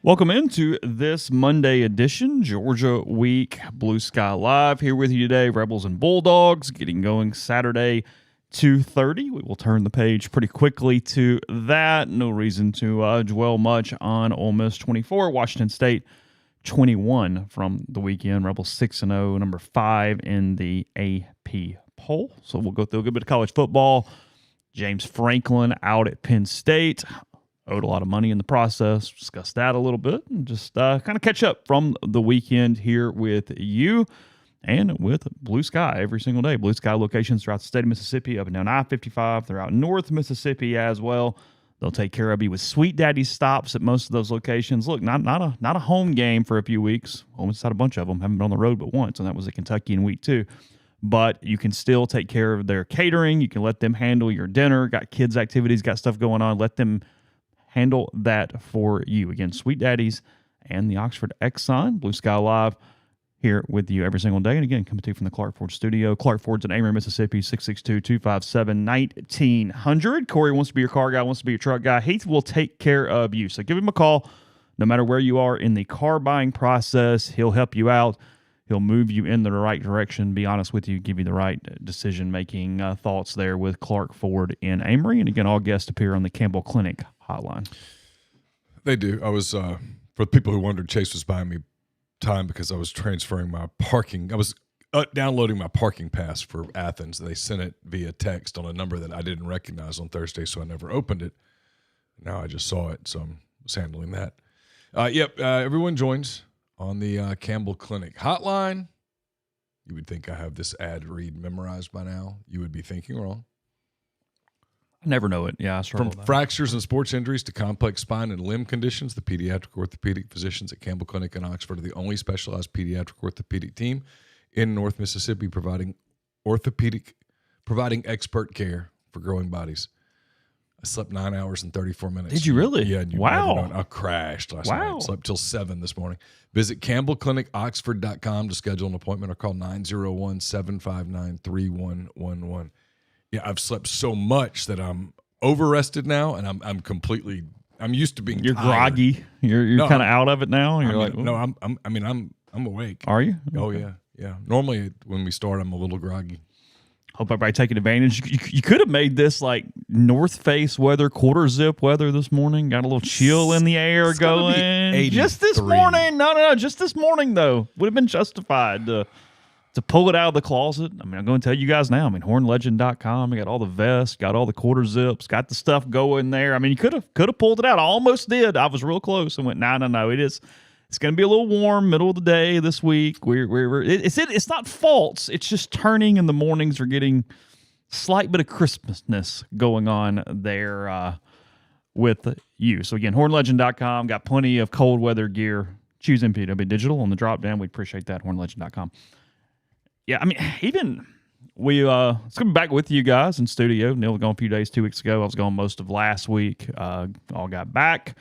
Welcome into this Monday edition, Georgia Week, Blue Sky Live. Here with you today, Rebels and Bulldogs, getting going Saturday, 2:30. We will turn the page pretty quickly to that. No reason to dwell much on Ole Miss 24, Washington State 21 from the weekend. Rebels 6-0, number 5 in the AP poll. So we'll go through a good bit of college football. James Franklin out at Penn State. Owed a lot of money in the process. Discuss that a little bit and just kind of catch up from the weekend here with you and with Blue Sky every single day. Blue Sky locations throughout the state of Mississippi, up and down I-55, throughout North Mississippi as well. They'll take care of you with Sweet Daddy stops at most of those locations. Look, not a home game for a few weeks. Almost had a bunch of them. Haven't been on the road but once, and that was at Kentucky in week 2. But you can still take care of their catering. You can let them handle your dinner. Got kids' activities, got stuff going on. Let them handle that for you. Again, Sweet Daddies and the Oxford Exxon. Blue Sky Live here with you every single day. And again, coming to you from the Clark Ford studio. Clark Ford's in Amory, Mississippi, 662-257-1900. Corey wants to be your car guy, wants to be your truck guy. Heath will take care of you. So give him a call. No matter where you are in the car buying process, he'll help you out. He'll move you in the right direction, be honest with you, give you the right decision-making thoughts there with Clark Ford in Amory. And again, all guests appear on the Campbell Clinic hotline. They do. I was, for the people who wondered, Chase was buying me time because I was transferring my parking. I was downloading my parking pass for Athens. They sent it via text on a number that I didn't recognize on Thursday, so I never opened it. Now I just saw it, so I was handling that. Everyone joins on the Campbell Clinic hotline. You would think I have this ad read memorized by now. You would be thinking wrong. I never know it. Yeah, I struggle From fractures and sports injuries to complex spine and limb conditions, the pediatric orthopedic physicians at Campbell Clinic in Oxford are the only specialized pediatric orthopedic team in North Mississippi providing expert care for growing bodies. I slept 9 hours and 34 minutes. Did you really? Yeah. Wow. I crashed last night. Slept till 7 this morning. Visit CampbellClinicOxford.com to schedule an appointment or call 901-759-3111. Yeah, I've slept so much that I'm overrested now, and I'm used to being You're tired. Groggy. You're kind of out of it now. I'm awake. Are you? Oh yeah. Normally when we start, I'm a little groggy. Hope everybody taking advantage. You could have made this like North Face weather, quarter zip weather this morning. Got a little chill in the air going. Just this morning. No. Just this morning, though. Would have been justified to pull it out of the closet. I mean, I'm going to tell you guys now. I mean, hornlegend.com. I got all the vests, got all the quarter zips, got the stuff going there. I mean, you could have pulled it out. I almost did. I was real close and went, no. It's going to be a little warm, middle of the day this week. It's not false. It's just turning, and the mornings are getting slight bit of crispness going on there with you. So again, hornlegend.com, got plenty of cold weather gear. Choose MPW Digital on the drop down. We'd appreciate that. Hornlegend.com. Yeah, I mean, even it's going to be back with you guys in studio. Neal was gone a few days 2 weeks ago. I was gone most of last week. All got back.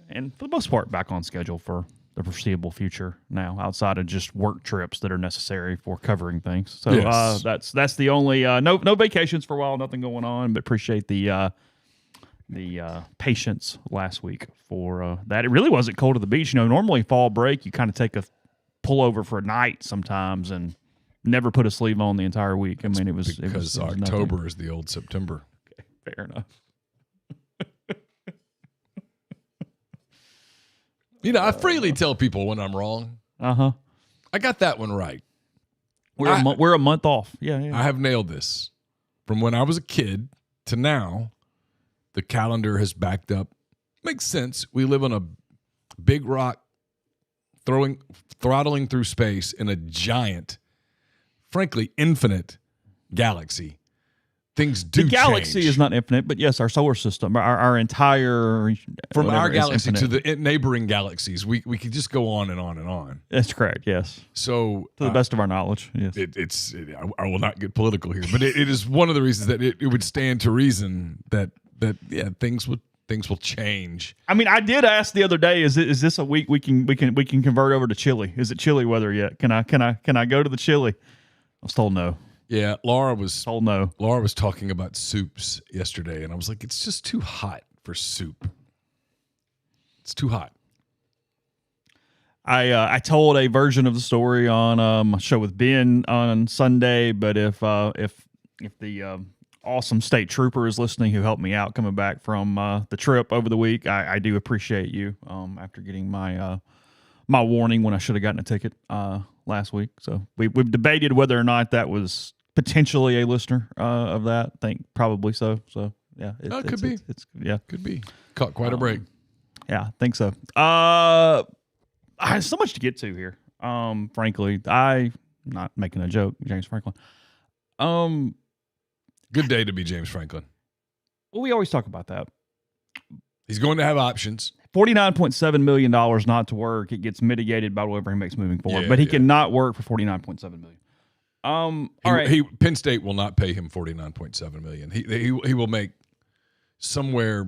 And for the most part, back on schedule for the foreseeable future now, outside of just work trips that are necessary for covering things. So yes. That's the only no vacations for a while, nothing going on. But appreciate the patience last week for that. It really wasn't cold at the beach. Normally fall break, you kind of take a pullover for a night sometimes and never put a sleeve on the entire week. I mean, it was October nothing. is the old September. Okay, fair enough. I freely tell people when I'm wrong. Uh-huh. I got that one right. We're a month off. Yeah. I have nailed this. From when I was a kid to now, the calendar has backed up. Makes sense. We live on a big rock throttling through space in a giant, frankly, infinite galaxy. Things do change. The galaxy is not infinite, but yes, our solar system, our entire... From our galaxy to the neighboring galaxies, we could just go on and on and on. That's correct, yes. So... To the best of our knowledge, yes. I will not get political here, but it is one of the reasons that it would stand to reason that things will change. I mean, I did ask the other day, is this a week we can convert over to chili? Is it chili weather yet? Can I go to the chili? I was told no. Yeah, Laura was told no. Laura was talking about soups yesterday, and I was like, it's just too hot for soup. It's too hot. I told a version of the story on my show with Ben on Sunday, but if the awesome state trooper is listening who helped me out coming back from the trip over the week, I do appreciate you after getting my my warning when I should have gotten a ticket last week. So we've debated whether or not that was potentially a listener of that. I think probably so. So yeah, it could be. Yeah, could be. Caught quite a break. Yeah, I think so. I have so much to get to here. Frankly, not making a joke, James Franklin. Good day to be James Franklin. Well, we always talk about that. He's going to have options. $49.7 million not to work. It gets mitigated by whatever he makes moving forward. But he cannot work for $49.7 million. All right. Penn State will not pay him $49.7 million. He will make somewhere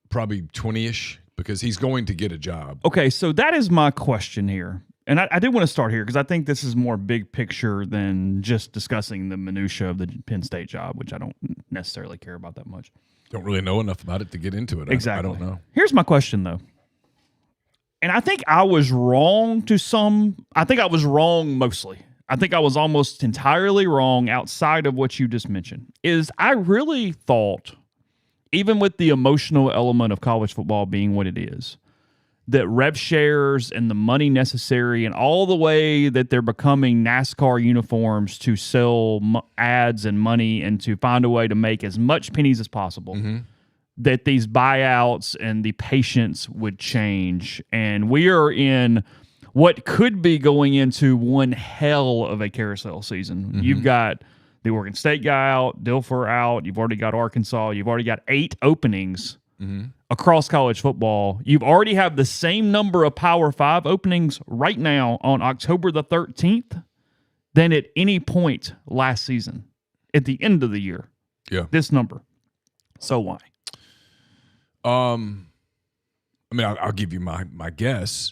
probably 20-ish because he's going to get a job. Okay, so that is my question here. And I do want to start here because I think this is more big picture than just discussing the minutia of the Penn State job, which I don't necessarily care about that much. Don't really know enough about it to get into it. Exactly. I don't know. Here's my question, though. And I think I was wrong I think I was wrong mostly. I think I was almost entirely wrong outside of what you just mentioned. I really thought, even with the emotional element of college football being what it is, that rev shares and the money necessary and all the way that they're becoming NASCAR uniforms to sell ads and money and to find a way to make as much pennies as possible, that these buyouts and the patience would change. And we are in what could be going into one hell of a carousel season. You've got the Oregon State guy out, Dilfer out. You've already got Arkansas. You've already got 8 openings across college football. You've already have the same number of Power 5 openings right now on October the 13th than at any point last season at the end of the year. Yeah. This number. So why? I mean, I'll give you my guess.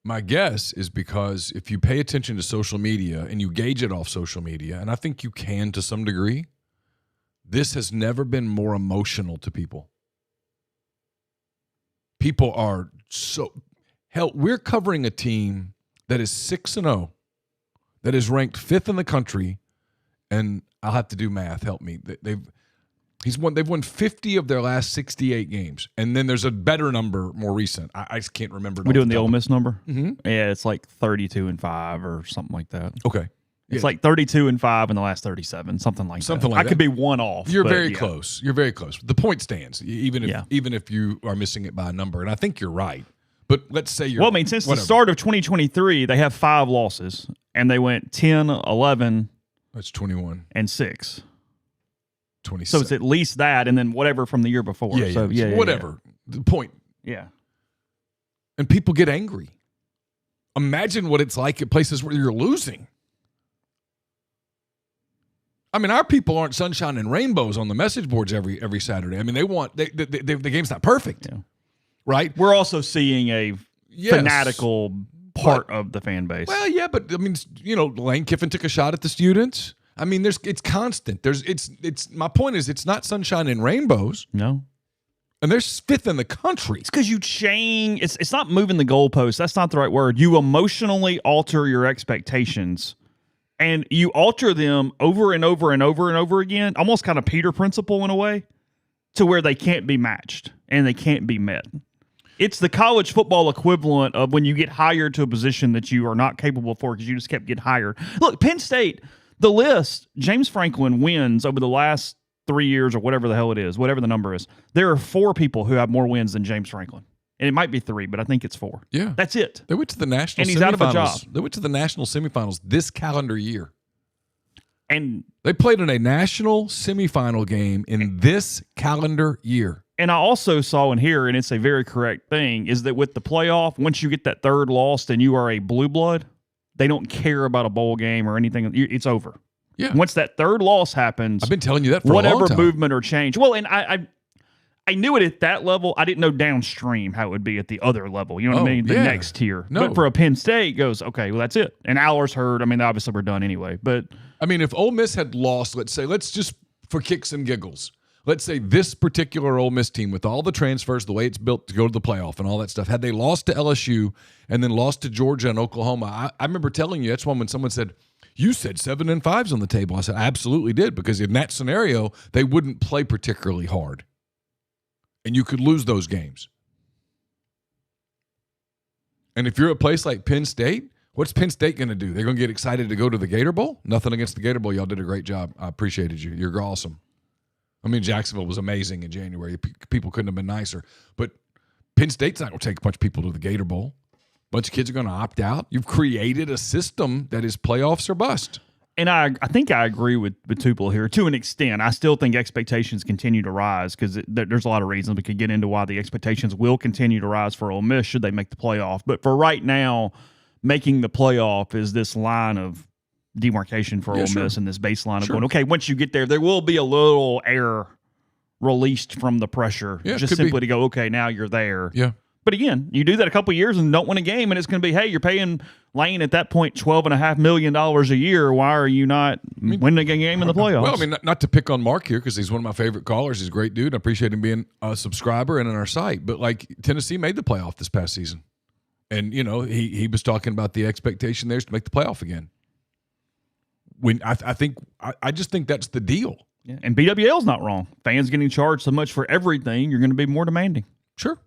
My guess is because if you pay attention to social media and you gauge it off social media, and I think you can to some degree, this has never been more emotional to people. People are so – hell, we're covering a team that is 6-0, that is ranked 5th in the country, and I'll have to do math. Help me. They've won 50 of their last 68 games, and then there's a better number more recent. I just can't remember. We're doing the Ole Miss number? Mm-hmm. Yeah, it's like 32-5 or something like that. Okay. It's like 32-5 in the last 37, something like that. I could be one off. You're very close. You're very close. The point stands, even if you are missing it by a number, and I think you're right. But let's say you're. Well, I mean, since the start of 2023, they have 5 losses, and they went 10, 11. That's 21 and 6. 26. So it's at least that, and then whatever from the year before. Yeah, so, whatever. The point. Yeah. And people get angry. Imagine what it's like at places where you're losing. I mean, our people aren't sunshine and rainbows on the message boards every Saturday. I mean, the game's not perfect, right? We're also seeing a fanatical part of the fan base. Well, yeah, but I mean, Lane Kiffin took a shot at the students. I mean, it's constant. It's my point is it's not sunshine and rainbows. No. And they're 5th in the country. It's because you change. It's not moving the goalposts. That's not the right word. You emotionally alter your expectations. And you alter them over and over and over and over again, almost kind of Peter principle in a way, to where they can't be matched and they can't be met. It's the college football equivalent of when you get hired to a position that you are not capable for because you just kept getting hired. Look, Penn State, the list, James Franklin wins over the last 3 years or whatever the hell it is, whatever the number is. There are 4 people who have more wins than James Franklin. And it might be 3, but I think it's 4. Yeah. That's it. They went to the national and he's out of a job. They went to the national semifinals this calendar year. And they played in a national semifinal game in this calendar year. And I also saw in here, and it's a very correct thing, is that with the playoff, once you get that 3rd loss and you are a blue blood, they don't care about a bowl game or anything. It's over. Yeah. Once that 3rd loss happens, I've been telling you that for a long time. Whatever movement or change. Well, and I knew it at that level. I didn't know downstream how it would be at the other level. You know what I mean? The next tier. No. But for a Penn State, goes, okay, well, that's it. And Aller's hurt. I mean, obviously we're done anyway. But I mean, if Ole Miss had lost, let's just for kicks and giggles, let's say this particular Ole Miss team with all the transfers, the way it's built to go to the playoff and all that stuff, had they lost to LSU and then lost to Georgia and Oklahoma, I remember telling you, that's when someone said, you said 7 and 5s on the table. I said, I absolutely did, because in that scenario, they wouldn't play particularly hard. And you could lose those games. And if you're a place like Penn State, what's Penn State going to do? They're going to get excited to go to the Gator Bowl? Nothing against the Gator Bowl. Y'all did a great job. I appreciated you. You're awesome. I mean, Jacksonville was amazing in January. People couldn't have been nicer. But Penn State's not going to take a bunch of people to the Gator Bowl. A bunch of kids are going to opt out. You've created a system that is playoffs or bust. And I think I agree with Tupelo here to an extent. I still think expectations continue to rise, because there's a lot of reasons we could get into why the expectations will continue to rise for Ole Miss should they make the playoff. But for right now, making the playoff is this line of demarcation for Ole Miss and this baseline of going, okay, once you get there, there will be a little air released from the pressure, just simply to go, okay, now you're there. Yeah. But again, you do that a couple of years and don't win a game, and it's going to be, hey, you're paying Lane at that point $12.5 million a year. Why are you not winning a game in the playoffs? Well, I mean, not to pick on Mark here, because he's one of my favorite callers. He's a great dude. I appreciate him being a subscriber and on our site. But, like, Tennessee made the playoff this past season. And, you know, he was talking about the expectation there is to make the playoff again. I just think that's the deal. Yeah. And BWL's not wrong. Fans getting charged so much for everything, you're going to be more demanding. Sure.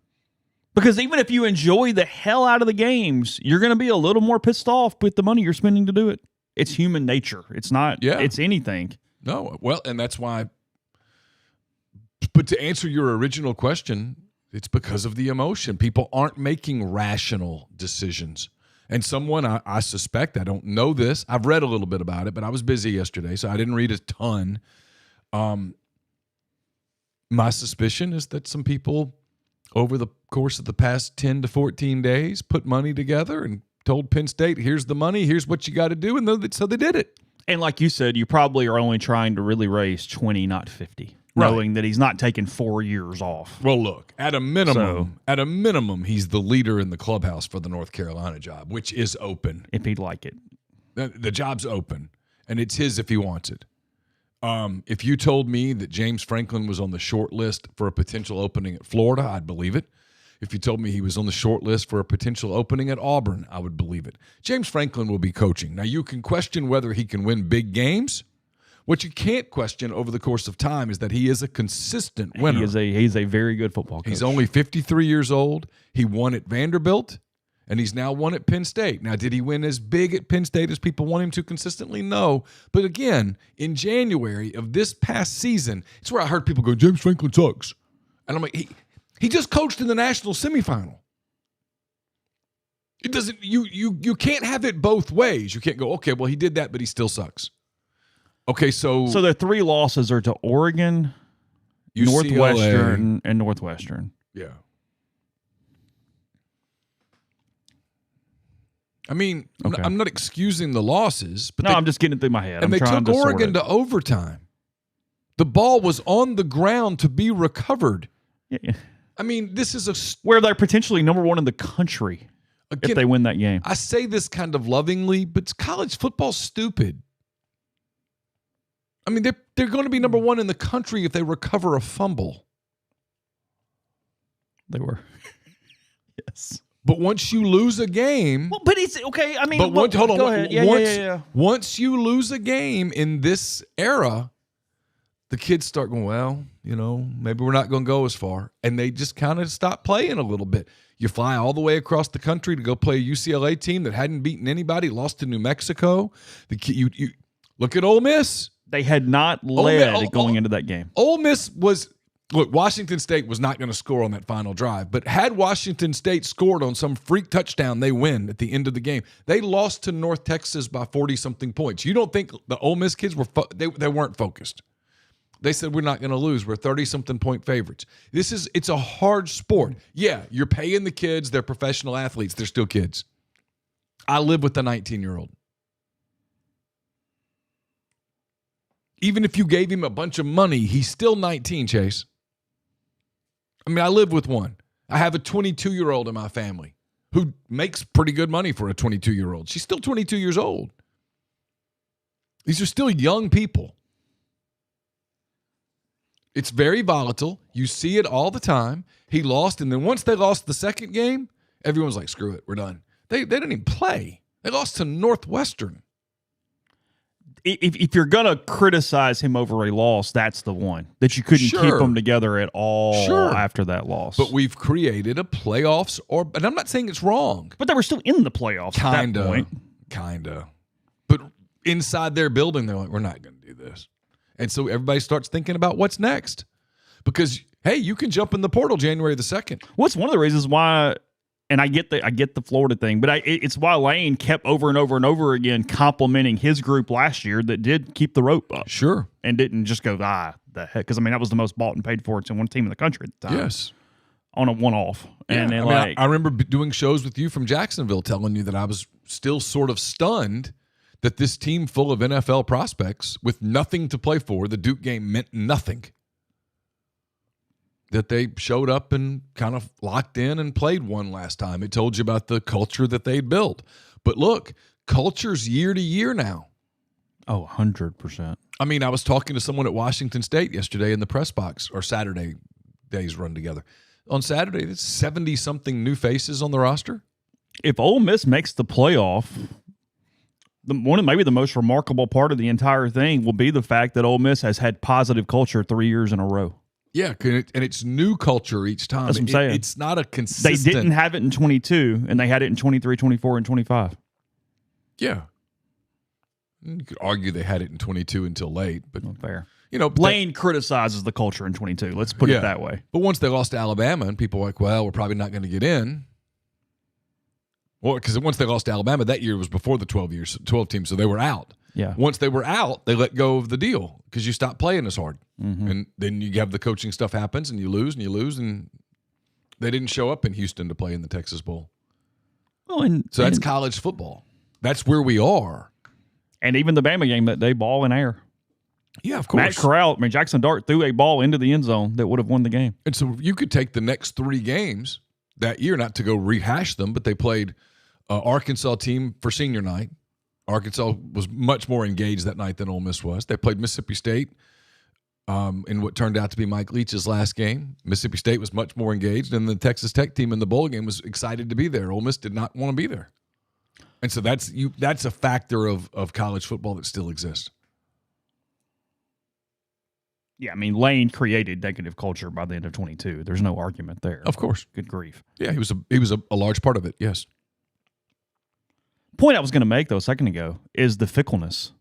Because even if you enjoy the hell out of the games, you're going to be a little more pissed off with the money you're spending to do it. It's human nature. It's not, it's anything. No, well, and that's why. But to answer your original question, it's because of the emotion. People aren't making rational decisions. And someone, I suspect, I don't know this, I've read a little bit about it, but I was busy yesterday, so I didn't read a ton. My suspicion is that some people over the course of the past 10 to 14 days put money together and told Penn State, here's the money, here's what you got to do, and so they did it. And like you said, you probably are only trying to really raise 20, not 50, knowing that he's not taking 4 years off. Well, look, at a minimum, he's the leader in the clubhouse for the North Carolina job, which is open. If he'd like it. The job's open, and it's his if he wants it. If you told me that James Franklin was on the short list for a potential opening at Florida, I'd believe it. If you told me he was on the short list for a potential opening at Auburn, I would believe it. James Franklin will be coaching. Now, you can question whether he can win big games. What you can't question over the course of time is that he is a consistent winner. He's a very good football coach. He's only 53 years old. He won at Vanderbilt, and he's now won at Penn State. Now, did he win as big at Penn State as people want him to consistently? No. But again, in January of this past season, it's where I heard people go, James Franklin sucks. And I'm like, he just coached in the national semifinal. It doesn't. You can't have it both ways. You can't go, okay, well, he did that, but he still sucks. Okay, so their 3 losses are to Oregon, UCLA, Northwestern, and Northwestern. Yeah. I mean, okay. I'm not excusing the losses, but I'm just getting it through my head. And they took Oregon to overtime. The ball was on the ground to be recovered. Yeah. I mean, this is where they're potentially number 1 in the country if they win that game. I say this kind of lovingly, but college football's stupid. I mean, they're going to be number 1 in the country if they recover a fumble. They were. Yes. But once you lose a game, but it's okay. I mean, hold on. Go ahead. Once you lose a game in this era, the kids start going, well, you know, maybe we're not going to go as far, and they just kind of stop playing a little bit. You fly all the way across the country to go play a UCLA team that hadn't beaten anybody, lost to New Mexico. You look at Ole Miss. They had not led going into that game. Ole Miss was. Look, Washington State was not going to score on that final drive, but had Washington State scored on some freak touchdown, they win at the end of the game. They lost to North Texas by 40-something points. You don't think the Ole Miss kids they weren't focused. They said, we're not going to lose. We're 30-something point favorites. It's a hard sport. Yeah, you're paying the kids. They're professional athletes. They're still kids. I live with a 19-year-old. Even if you gave him a bunch of money, he's still 19, Chase. I mean, I live with one. I have a 22-year-old in my family who makes pretty good money for a 22-year-old. She's still 22 years old. These are still young people. It's very volatile. You see it all the time. He lost, and then once they lost the second game, everyone was like, screw it, we're done. They didn't even play. They lost to Northwestern. If you're going to criticize him over a loss, that's the one. That you couldn't keep them together at all after that loss. But we've created a playoffs, and I'm not saying it's wrong. But they were still in the playoffs at that point. Kinda. But inside their building, they're like, we're not going to do this. And so everybody starts thinking about what's next. Because, hey, you can jump in the portal January the 2nd. Well, it's one of the reasons why, and I get the Florida thing, but it's why Lane kept over and over and over again complimenting his group last year that did keep the rope up. Sure. And didn't just go, the heck. Because, that was the most bought and paid for it's in one team in the country at the time. Yes. On a one-off. Yeah. And I remember doing shows with you from Jacksonville telling you that I was still sort of stunned that this team full of NFL prospects with nothing to play for, the Duke game meant nothing. That they showed up and kind of locked in and played one last time. It told you about the culture that they'd built. But look, culture's year to year now. Oh, 100%. I was talking to someone at Washington State yesterday in the press box, or Saturday, days run together. On Saturday, there's 70-something new faces on the roster. If Ole Miss makes the playoff, maybe the most remarkable part of the entire thing will be the fact that Ole Miss has had positive culture 3 years in a row. Yeah, and it's new culture each time. That's what I'm saying. It's not a consistent... They didn't have it in 22, and they had it in 23, 24, and 25. Yeah. You could argue they had it in 22 until late, but... Not fair. Lane criticizes the culture in 22. Let's put it that way. But once they lost to Alabama, and people were like, well, we're probably not going to get in. Well, because once they lost to Alabama, that year was before the 12 teams, so they were out. Yeah. Once they were out, they let go of the deal because you stop playing as hard. Mm-hmm. And then you have the coaching stuff happens, and you lose, and they didn't show up in Houston to play in the Texas Bowl. Well, so that's college football. That's where we are. And even the Bama game that they ball in air. Yeah, of course. Matt Corral, Jackson Dart threw a ball into the end zone that would have won the game. And so you could take the next 3 games that year, not to go rehash them, but they played Arkansas team for senior night. Arkansas was much more engaged that night than Ole Miss was. They played Mississippi State in what turned out to be Mike Leach's last game. Mississippi State was much more engaged, and the Texas Tech team in the bowl game was excited to be there. Ole Miss did not want to be there. And so that's a factor of college football that still exists. Yeah, Lane created negative culture by the end of 22. There's no argument there. Of course. Good grief. Yeah, he was a large part of it, yes. Point I was going to make, though, a second ago, is the fickleness.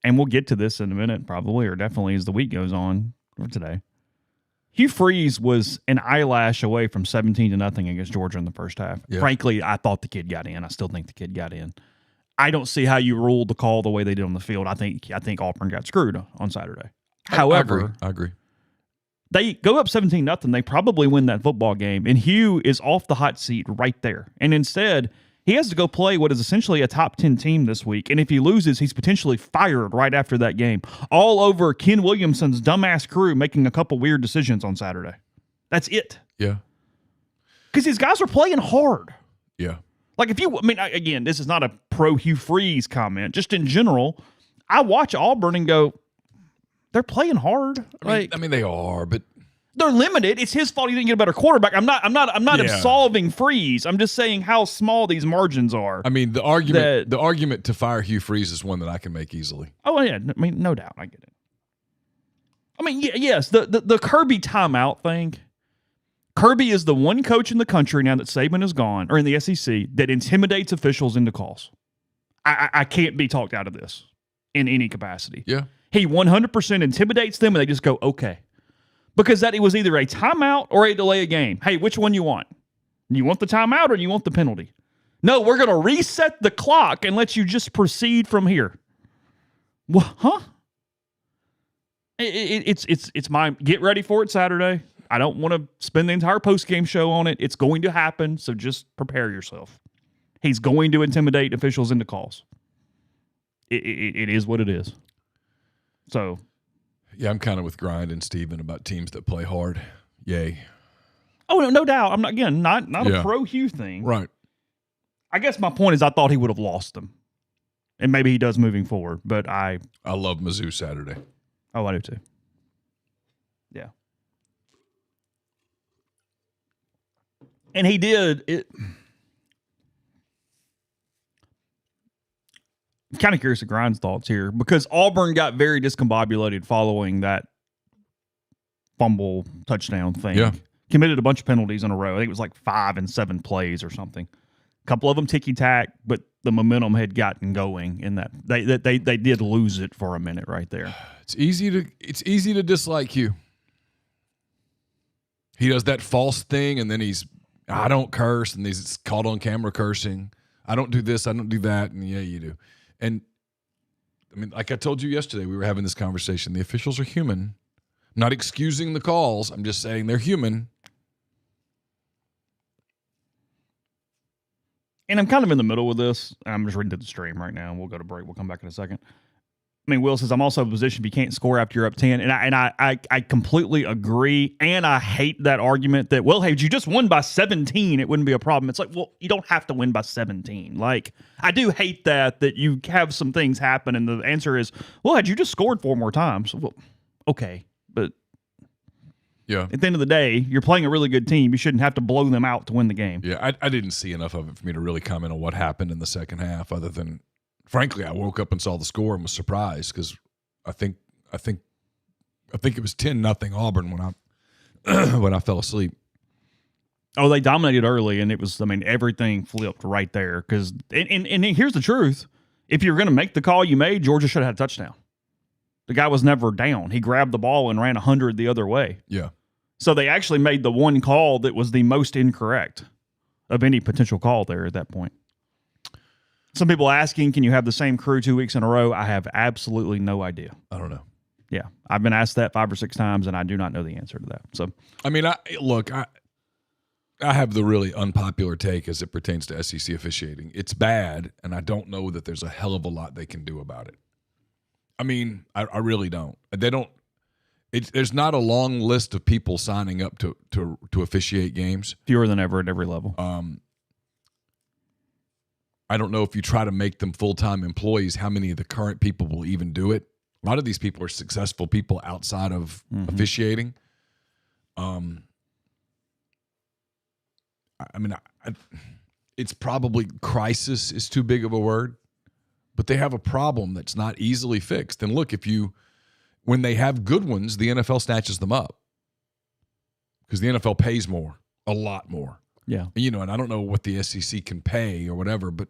And we'll get to this in a minute, probably, or definitely as the week goes on, or today. Hugh Freeze was an eyelash away from 17-0 against Georgia in the first half. Yeah. Frankly, I thought the kid got in. I still think the kid got in. I don't see how you ruled the call the way they did on the field. I think Auburn got screwed on Saturday. However, I agree. They go up 17-0. They probably win that football game, and Hugh is off the hot seat right there. And instead, he has to go play what is essentially a top 10 team this week. And if he loses, he's potentially fired right after that game. All over Ken Williamson's dumbass crew making a couple weird decisions on Saturday. That's it. Yeah. Because these guys are playing hard. Yeah. Like again, this is not a pro Hugh Freeze comment. Just in general, I watch Auburn and go, they're playing hard. They are, but they're limited. It's his fault he didn't get a better quarterback. I'm not absolving Freeze. I'm just saying how small these margins are. The argument to fire Hugh Freeze is one that I can make easily. Oh yeah, no doubt, I get it. Yes, the Kirby timeout thing. Kirby is the one coach in the country now that Saban is gone, or in the SEC, that intimidates officials into calls. I can't be talked out of this in any capacity. Yeah. He 100% intimidates them, and they just go, okay. Because it was either a timeout or a delay of game. Hey, which one you want? You want the timeout or you want the penalty? No, we're going to reset the clock and let you just proceed from here. Well, huh? It's my get ready for it Saturday. I don't want to spend the entire post-game show on it. It's going to happen, so just prepare yourself. He's going to intimidate officials into calls. It is what it is. So, yeah, I'm kind of with Grind and Steven about teams that play hard. Yay. Oh, no doubt. I'm not a pro Hugh thing. Right. I guess my point is I thought he would have lost them. And maybe he does moving forward, but I love Mizzou Saturday. Oh, I do too. Yeah. And he did it. I'm kind of curious of Grind's thoughts here because Auburn got very discombobulated following that fumble touchdown thing. Yeah. Committed a bunch of penalties in a row. I think it was like 5 and 7 plays or something. A couple of them ticky-tack, but the momentum had gotten going in that. They did lose it for a minute right there. It's easy to dislike you. He does that false thing, and then I don't curse, and he's caught on camera cursing. I don't do this, I don't do that, and yeah, you do. And, I mean, like I told you yesterday, we were having this conversation. The officials are human. I'm not excusing the calls. I'm just saying they're human. And I'm kind of in the middle with this. I'm just reading through the stream right now, and we'll go to break. We'll come back in a second. I mean, Will says, I'm also in a position if you can't score after you're up 10. And I completely agree. And I hate that argument that, well, hey, you just won by 17, it wouldn't be a problem. It's like, well, you don't have to win by 17. Like, I do hate that you have some things happen. And the answer is, well, had you just scored 4 more times? Well, okay. But yeah, at the end of the day, you're playing a really good team. You shouldn't have to blow them out to win the game. Yeah, I didn't see enough of it for me to really comment on what happened in the second half other than, frankly, I woke up and saw the score and was surprised because I think it was 10-0 Auburn when I fell asleep. Oh, they dominated early, and it was, I mean, everything flipped right there. Because and here's the truth: if you're going to make the call you made, Georgia should have had a touchdown. The guy was never down. He grabbed the ball and ran 100 the other way. Yeah. So they actually made the one call that was the most incorrect of any potential call there at that point. Some people asking, can you have the same crew 2 weeks in a row? I have absolutely no idea. I don't know. Yeah. I've been asked that 5 or 6 times, and I do not know the answer to that. So, I mean, I have the really unpopular take as it pertains to SEC officiating. It's bad, and I don't know that there's a hell of a lot they can do about it. I mean, I really don't. They don't. There's not a long list of people signing up to officiate games. Fewer than ever at every level. I don't know if you try to make them full-time employees, how many of the current people will even do it. A lot of these people are successful people outside of officiating. I mean, it's probably crisis is too big of a word, but they have a problem that's not easily fixed. And look, when they have good ones, the NFL snatches them up because the NFL pays more, a lot more. Yeah. And I don't know what the SEC can pay or whatever, but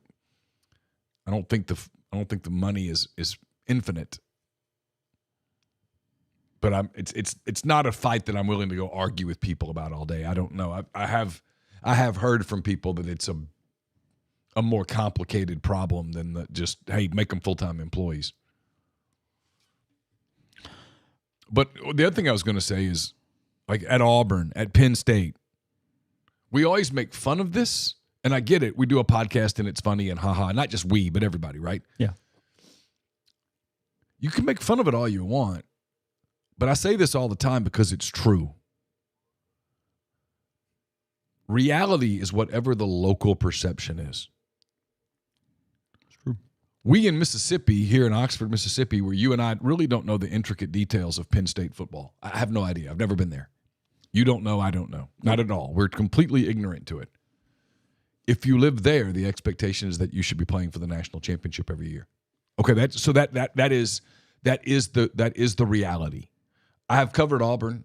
I don't think the money is infinite. But it's not a fight that I'm willing to go argue with people about all day. I don't know. I have heard from people that it's a more complicated problem than just, hey, make them full-time employees. But the other thing I was going to say is, like at Auburn, at Penn State, we always make fun of this, and I get it. We do a podcast, and it's funny and haha. Not just we, but everybody, right? Yeah. You can make fun of it all you want, but I say this all the time because it's true. Reality is whatever the local perception is. It's true. We in Mississippi, here in Oxford, Mississippi, where you and I really don't know the intricate details of Penn State football. I have no idea. I've never been there. You don't know, I don't know. Not at all. We're completely ignorant to it. If you live there, the expectation is that you should be playing for the national championship every year. Okay, that is the reality. I have covered Auburn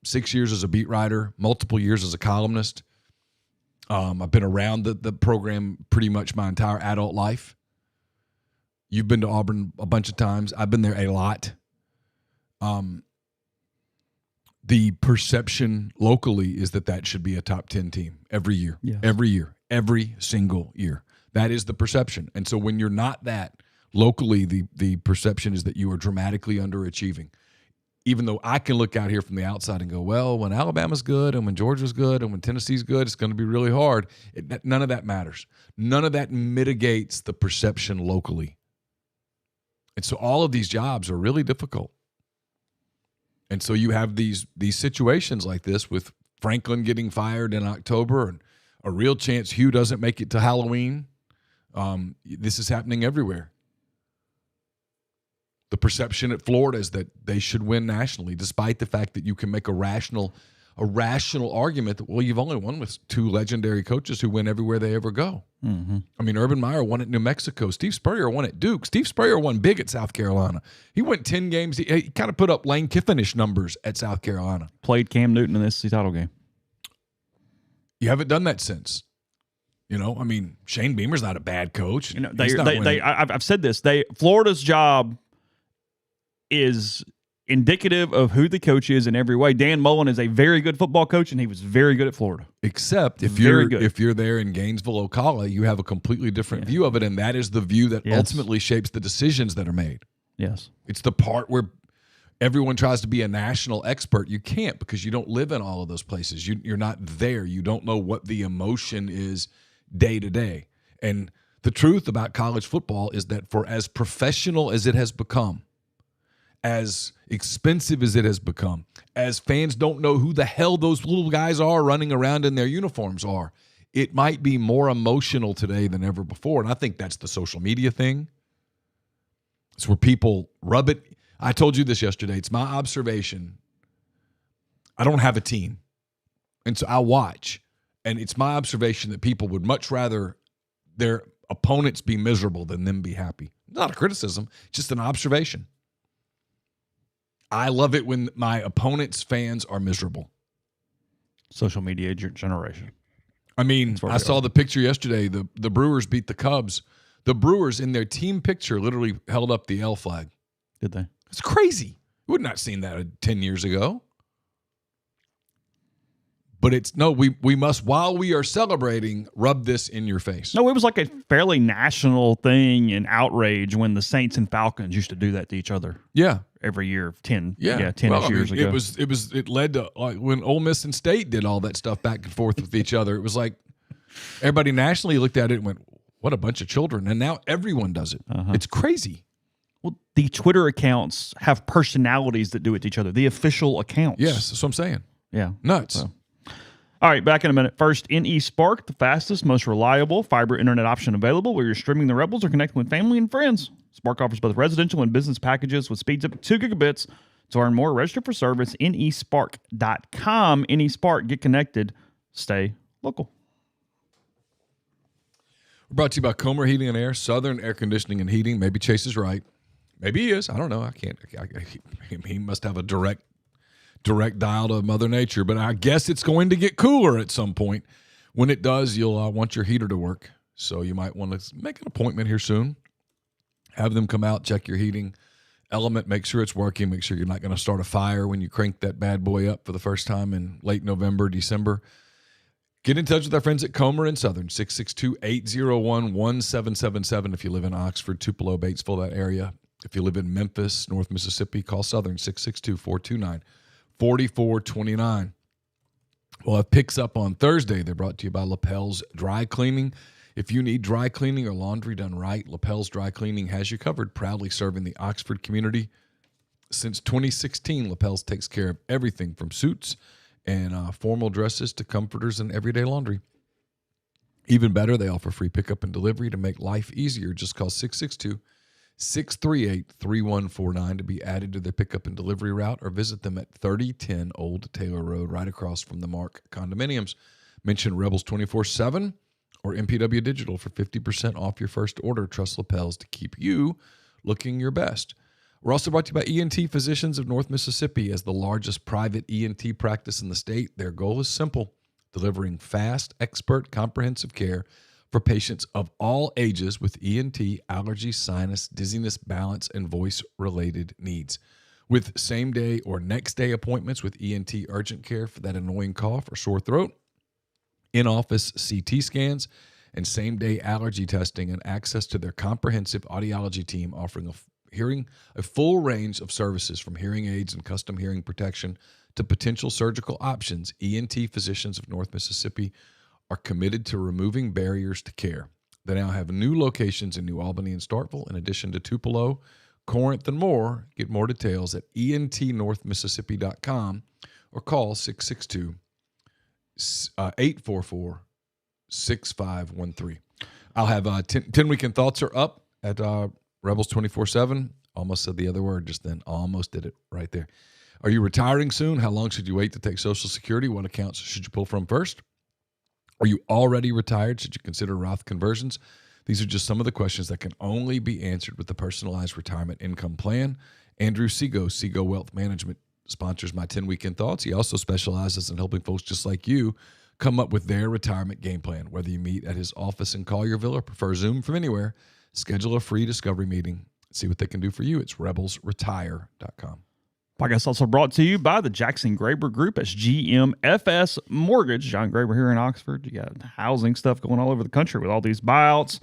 6 years as a beat writer, multiple years as a columnist. I've been around the program pretty much my entire adult life. You've been to Auburn a bunch of times. I've been there a lot. The perception locally is that should be a top 10 team every year, yes. every single year. That is the perception. And so when you're not that, locally, the perception is that you are dramatically underachieving. Even though I can look out here from the outside and go, well, when Alabama's good and when Georgia's good and when Tennessee's good, it's going to be really hard. None of that matters. None of that mitigates the perception locally. And so all of these jobs are really difficult. And so you have these situations like this with Franklin getting fired in October and a real chance Hugh doesn't make it to Halloween. This is happening everywhere. The perception at Florida is that they should win nationally, despite the fact that you can make a rational argument that, well, you've only won with 2 legendary coaches who win everywhere they ever go. Mm-hmm. I mean, Urban Meyer won at New Mexico. Steve Spurrier won at Duke. Steve Spurrier won big at South Carolina. He went 10 games. He kind of put up Lane Kiffin-ish numbers at South Carolina. Played Cam Newton in the SEC title game. You haven't done that since. You know, I mean, Shane Beamer's not a bad coach. You know, I've said this. Florida's job is indicative of who the coach is in every way. Dan Mullen is a very good football coach, and he was very good at Florida. Except if you're there in Gainesville, Ocala, you have a completely different view of it, and that is the view that ultimately shapes the decisions that are made. Yes. It's the part where everyone tries to be a national expert. You can't, because you don't live in all of those places. You're not there. You don't know what the emotion is day to day. And the truth about college football is that for as professional as it has become, as expensive as it has become, as fans don't know who the hell those little guys are running around in their uniforms are, it might be more emotional today than ever before. And I think that's the social media thing. It's where people rub it. I told you this yesterday. It's my observation. I don't have a team, and so I watch. And it's my observation that people would much rather their opponents be miserable than them be happy. Not a criticism, just an observation. I love it when my opponent's fans are miserable. Social media generation. I mean, I saw the picture yesterday. The Brewers beat the Cubs. The Brewers, in their team picture, literally held up the L flag. Did they? It's crazy. We would not have seen that 10 years ago. But we must, while we are celebrating, rub this in your face. No, it was like a fairly national thing and outrage when the Saints and Falcons used to do that to each other. Yeah. Every year, 10 years ago. It led to when Ole Miss and State did all that stuff back and forth with each other. It was like everybody nationally looked at it and went, what a bunch of children. And now everyone does it. It's crazy. Well, the Twitter accounts have personalities that do it to each other. The official accounts. Yes, that's what I'm saying. Yeah. Nuts. So. All right, back in a minute. First, NE Spark, the fastest, most reliable fiber internet option available where you're streaming the Rebels or connecting with family and friends. Spark offers both residential and business packages with speeds up to 2 gigabits. To learn more, register for service, nespark.com. NE Spark, get connected, stay local. We're brought to you by Comer Heating and Air, Southern Air Conditioning and Heating. Maybe Chase is right. Maybe he is. I don't know. I can't. He must have a direct dial to Mother Nature, but I guess it's going to get cooler at some point. When it does, you'll want your heater to work. So you might want to make an appointment here soon. Have them come out, check your heating element, make sure it's working, make sure you're not going to start a fire when you crank that bad boy up for the first time in late November, December. Get in touch with our friends at Comer and Southern, 662-801-1777 if you live in Oxford, Tupelo, Batesville, that area. If you live in Memphis, North Mississippi, call Southern, 662-429-4429. We'll have picks up on Thursday. They're brought to you by Lapel's Dry Cleaning. If you need dry cleaning or laundry done right, Lapel's Dry Cleaning has you covered, proudly serving the Oxford community. Since 2016, Lapel's takes care of everything from suits and formal dresses to comforters and everyday laundry. Even better, they offer free pickup and delivery to make life easier. Just call 662-638-3149 to be added to their pickup and delivery route, or visit them at 3010 Old Taylor Road, right across from the Mark Condominiums. Mention Rebels 24/7 or MPW Digital for 50% off your first order. Trust Lapels to keep you looking your best. We're also brought to you by ENT Physicians of North Mississippi. As the largest private ENT practice in the state, their goal is simple: delivering fast, expert, comprehensive care for patients of all ages with ENT, allergy, sinus, dizziness, balance, and voice-related needs. With same-day or next-day appointments with ENT urgent care for that annoying cough or sore throat, in-office CT scans, and same-day allergy testing, and access to their comprehensive audiology team offering a full range of services from hearing aids and custom hearing protection to potential surgical options. ENT Physicians of North Mississippi are committed to removing barriers to care. They now have new locations in New Albany and Starkville, in addition to Tupelo, Corinth, and more. Get more details at entnorthmississippi.com or call 662-844-6513. I'll have 10 Weekend Thoughts are up at Rebels 24/7. Almost said the other word just then. Almost did it right there. Are you retiring soon? How long should you wait to take Social Security? What accounts should you pull from first? Are you already retired? Should you consider Roth conversions? These are just some of the questions that can only be answered with the personalized retirement income plan. Andrew Seago Wealth Management, sponsors my 10 Weekend Thoughts. He also specializes in helping folks just like you come up with their retirement game plan. Whether you meet at his office in Collierville or prefer Zoom from anywhere, schedule a free discovery meeting. See what they can do for you. It's rebelsretire.com. Podcast also brought to you by the Jackson Graber Group. That's GMFS Mortgage. John Graber here in Oxford. You got housing stuff going all over the country with all these buyouts.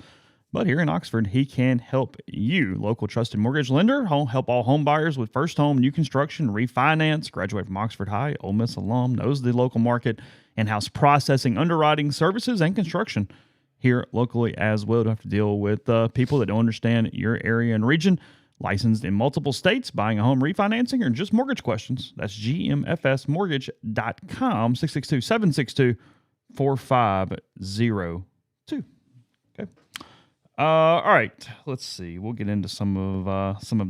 But here in Oxford, he can help you. Local trusted mortgage lender. Help all home buyers with first home, new construction, refinance. Graduate from Oxford High, Ole Miss alum. Knows the local market. In-house processing, underwriting, services, and construction here locally as well. Don't have to deal with people that don't understand your area and region. Licensed in multiple states, buying a home, refinancing, or just mortgage questions. That's gmfsmortgage.com, 662-762-4502. Okay. All right. Let's see. We'll get into some of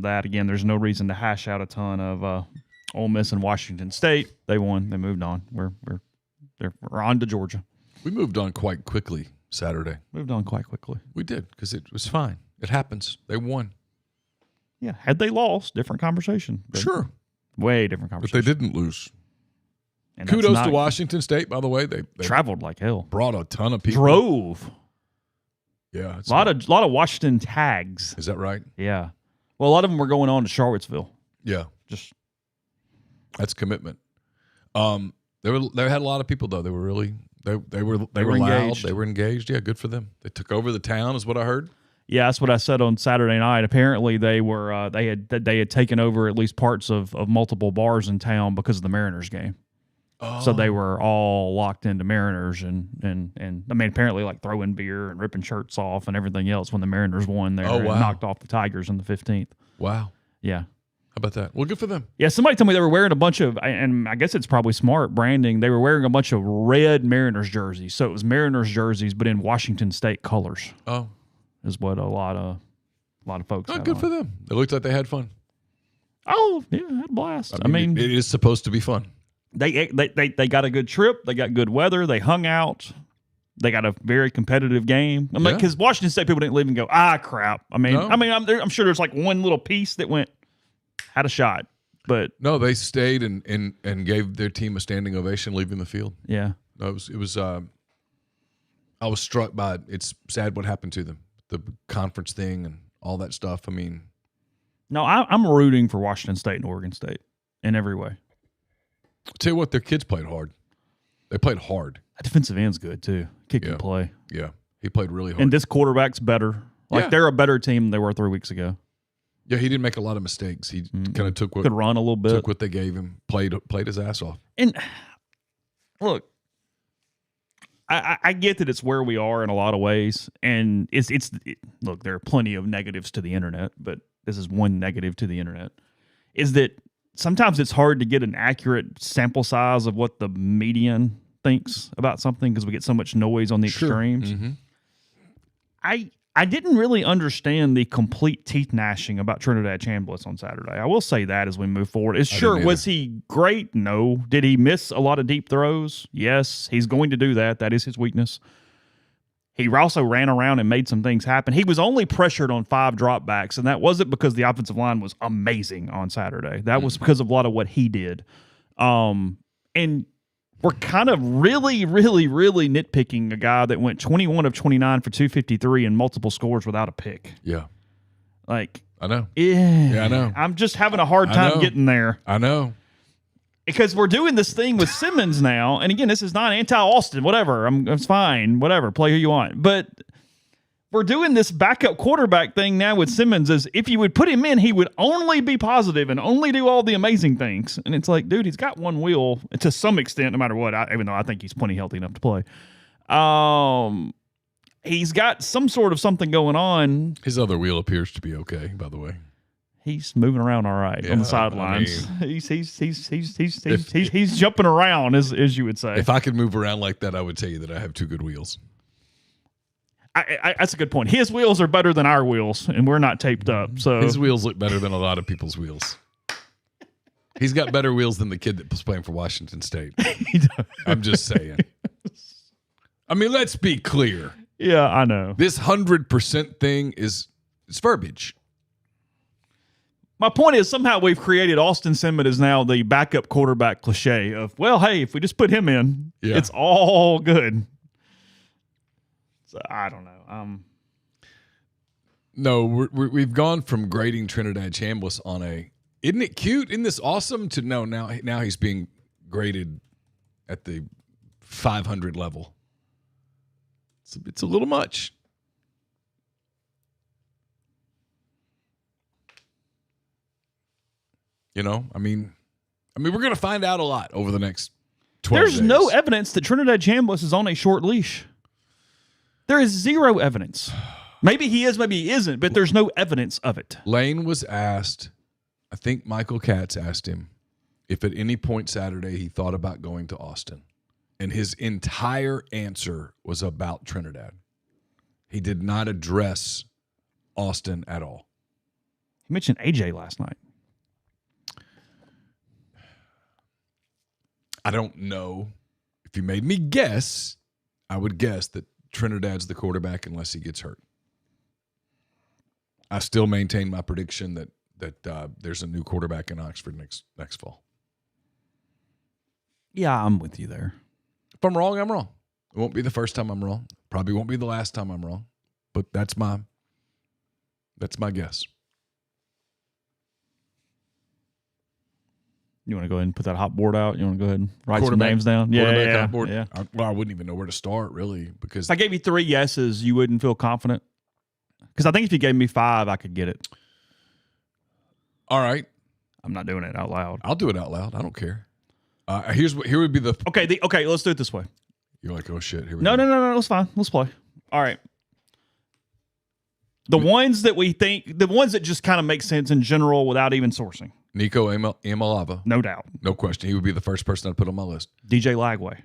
that. Again, there's no reason to hash out a ton of Ole Miss and Washington State. They won. They moved on. We're on to Georgia. We moved on quite quickly Saturday. Moved on quite quickly. We did because it was fine. It happens. They won. Yeah, had they lost, different conversation. Sure. Way different conversation. But they didn't lose. And kudos to Washington State, by the way. They traveled like hell. Brought a ton of people. Drove. Yeah. A lot of Washington tags. Is that right? Yeah. Well, a lot of them were going on to Charlottesville. Yeah. Just that's commitment. They had a lot of people though. They were really they were loud. Engaged. They were engaged. Yeah, good for them. They took over the town, is what I heard. Yeah, that's what I said on Saturday night. Apparently, they were they had taken over at least parts of multiple bars in town because of the Mariners game. Oh. So they were all locked into Mariners and I mean apparently like throwing beer and ripping shirts off and everything else when the Mariners won there and knocked off the Tigers in the 15th. Wow. Yeah. How about that? Well, good for them. Yeah, somebody told me they were wearing a bunch of, and I guess it's probably smart branding. They were wearing a bunch of red Mariners jerseys. So it was Mariners jerseys, but in Washington State colors. Oh. Is what a lot of folks. Oh, good for them. It looked like they had fun. Oh yeah, had a blast. I mean, it is supposed to be fun. They got a good trip. They got good weather. They hung out. They got a very competitive game. I mean, because Washington State people didn't leave and go, crap. I mean, I'm sure there's like one little piece that had a shot, but no, they stayed and gave their team a standing ovation leaving the field. Yeah, no, it was. I was struck by it. It's sad what happened to them. The conference thing and all that stuff. I mean, no, I'm rooting for Washington State and Oregon State in every way. I'll tell you what, their kids played hard. They played hard. That defensive end's good too. Kid can play. Yeah, he played really hard. And this quarterback's better. They're a better team than they were 3 weeks ago. Yeah, he didn't make a lot of mistakes. He kind of took what could run a little bit. Took what they gave him. Played his ass off. And look. I get that it's where we are in a lot of ways, and look, there are plenty of negatives to the internet, but this is one negative to the internet, is that sometimes it's hard to get an accurate sample size of what the median thinks about something because we get so much noise on the extremes. Mm-hmm. I didn't really understand the complete teeth gnashing about Trinidad Chambliss on Saturday. I will say that as we move forward. Was he great? No. Did he miss a lot of deep throws? Yes. He's going to do that. That is his weakness. He also ran around and made some things happen. He was only pressured on 5 dropbacks, and that wasn't because the offensive line was amazing on Saturday. That was because of a lot of what he did. And we're kind of really, really, really nitpicking a guy that went 21 of 29 for 253 and multiple scores without a pick. Yeah. Like, I know. Yeah, I know. I'm just having a hard time getting there. I know. Because we're doing this thing with Simmons now. And again, this is not anti-Austin, whatever. It's fine. Whatever. Play who you want. But we're doing this backup quarterback thing now with Simmons as if you would put him in, he would only be positive and only do all the amazing things. And it's like, dude, he's got one wheel to some extent, no matter what, even though I think he's plenty healthy enough to play. He's got some sort of something going on. His other wheel appears to be okay, by the way. He's moving around all right on the sidelines. I mean, he's jumping around, as you would say. If I could move around like that, I would tell you that I have 2 good wheels. That's a good point. His wheels are better than our wheels, and we're not taped up. So his wheels look better than a lot of people's wheels. He's got better wheels than the kid that was playing for Washington State. I'm just saying. I mean, let's be clear. Yeah, I know. This 100% thing it's verbiage. My point is somehow we've created Austin Simmons is now the backup quarterback cliche of, well, hey, if we just put him in, it's all good. So I don't know. No, we've gone from grading Trinidad Chambliss on a, isn't it cute? Isn't this awesome? To no, now he's being graded at the 500 level. It's a little much. You know, I mean, we're going to find out a lot over the next 12 days. There's no evidence that Trinidad Chambliss is on a short leash. There is zero evidence. Maybe he is, maybe he isn't, but there's no evidence of it. Lane was asked, I think Michael Katz asked him if at any point Saturday he thought about going to Austin. And his entire answer was about Trinidad. He did not address Austin at all. He mentioned AJ last night. I don't know. If you made me guess, I would guess that Trinidad's the quarterback unless he gets hurt. I still maintain my prediction that there's a new quarterback in Oxford next fall. Yeah, I'm with you there. If I'm wrong, I'm wrong. It won't be the first time I'm wrong. Probably won't be the last time I'm wrong. But that's my guess. You want to go ahead and put that hot board out? You want to go ahead and write some names down? Yeah. I wouldn't even know where to start, really, because if I gave you 3 yeses, you wouldn't feel confident? Because I think if you gave me 5, I could get it. All right. I'm not doing it out loud. I'll do it out loud. I don't care. Here would be the okay. Let's do it this way. You're like, oh shit. Here we go. No. No. It's fine. Let's play. All right. The ones that just kind of make sense in general without even sourcing. Nico Amalava. No doubt. No question. He would be the first person I'd put on my list. DJ Lagway.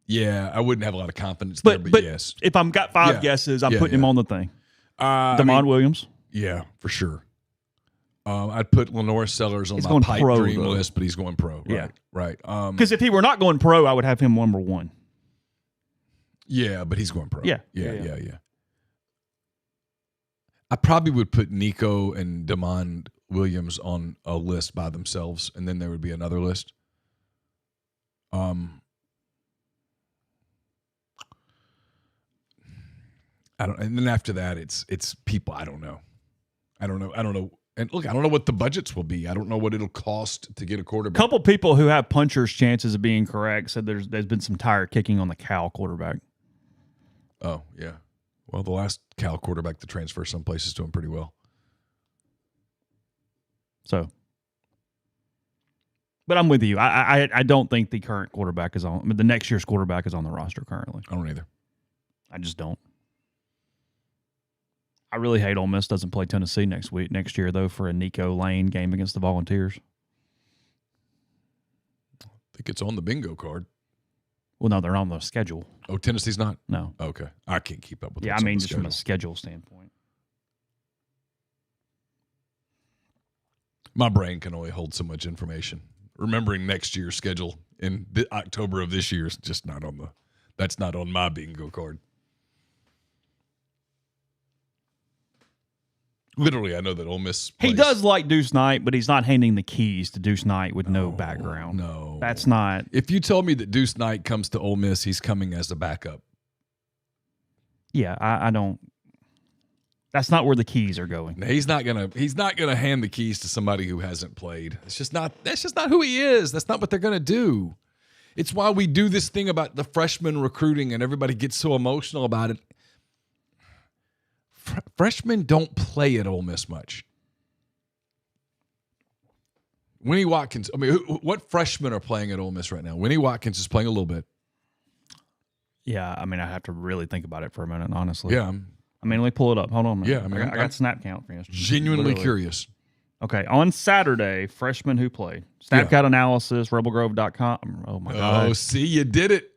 Yeah, I wouldn't have a lot of confidence there, but yes. If I've got 5 guesses, I'm putting him on the thing. Damon Williams. Yeah, for sure. I'd put Lenore Sellers on my pipe dream list, but he's going pro. Right. Because if he were not going pro, I would have him number 1. Yeah, but he's going pro. Yeah. I probably would put Nico and Damon Williams on a list by themselves, and then there would be another list. And then after that, it's people I don't know. And look, I don't know what the budgets will be. I don't know what it'll cost to get a quarterback. A couple people who have puncher's chances of being correct said there's been some tire kicking on the Cal quarterback. Oh, yeah. Well, the last Cal quarterback to transfer someplace is doing pretty well. So, but I'm with you. I don't think the current quarterback is on. I mean, the next year's quarterback is on the roster currently. I don't either. I just don't. I really hate Ole Miss doesn't play Tennessee next year though for a Nico Lane game against the Volunteers. I think it's on the bingo card. Well, no, they're on the schedule. Oh, Tennessee's not? No. Okay. I can't keep up with that. Yeah, I mean, just from a schedule standpoint. My brain can only hold so much information. Remembering next year's schedule in October of this year is just that's not on my bingo card. Literally, I know that Ole Miss plays. He does like Deuce Knight, but he's not handing the keys to Deuce Knight with no background. No. That's not. If you told me that Deuce Knight comes to Ole Miss, he's coming as a backup. Yeah, I don't. That's not where the keys are going. He's not gonna hand the keys to somebody who hasn't played. That's just not who he is. That's not what they're gonna do. It's why we do this thing about the freshman recruiting and everybody gets so emotional about it. Freshmen don't play at Ole Miss much. Winnie Watkins. I mean, what freshmen are playing at Ole Miss right now? Winnie Watkins is playing a little bit. Yeah, I mean, I have to really think about it for a minute, honestly. Yeah. I mean, let me pull it up. Hold on a minute. Yeah, I mean, I got snap count for you. Genuinely curious. Okay, on Saturday, freshmen who played. Snap count analysis, rebelgrove.com. Oh, my God. Oh, see, you did it.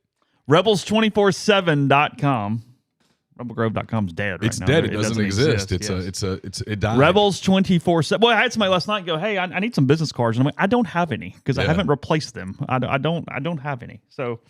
Rebels247.com. RebelGrove.com's dead right It's now. dead. It doesn't exist. It died. Rebels 24/7. Well, I had somebody last night go, "Hey, I need some business cards," and I'm like, "I don't have any because I haven't replaced them. I don't have any." So,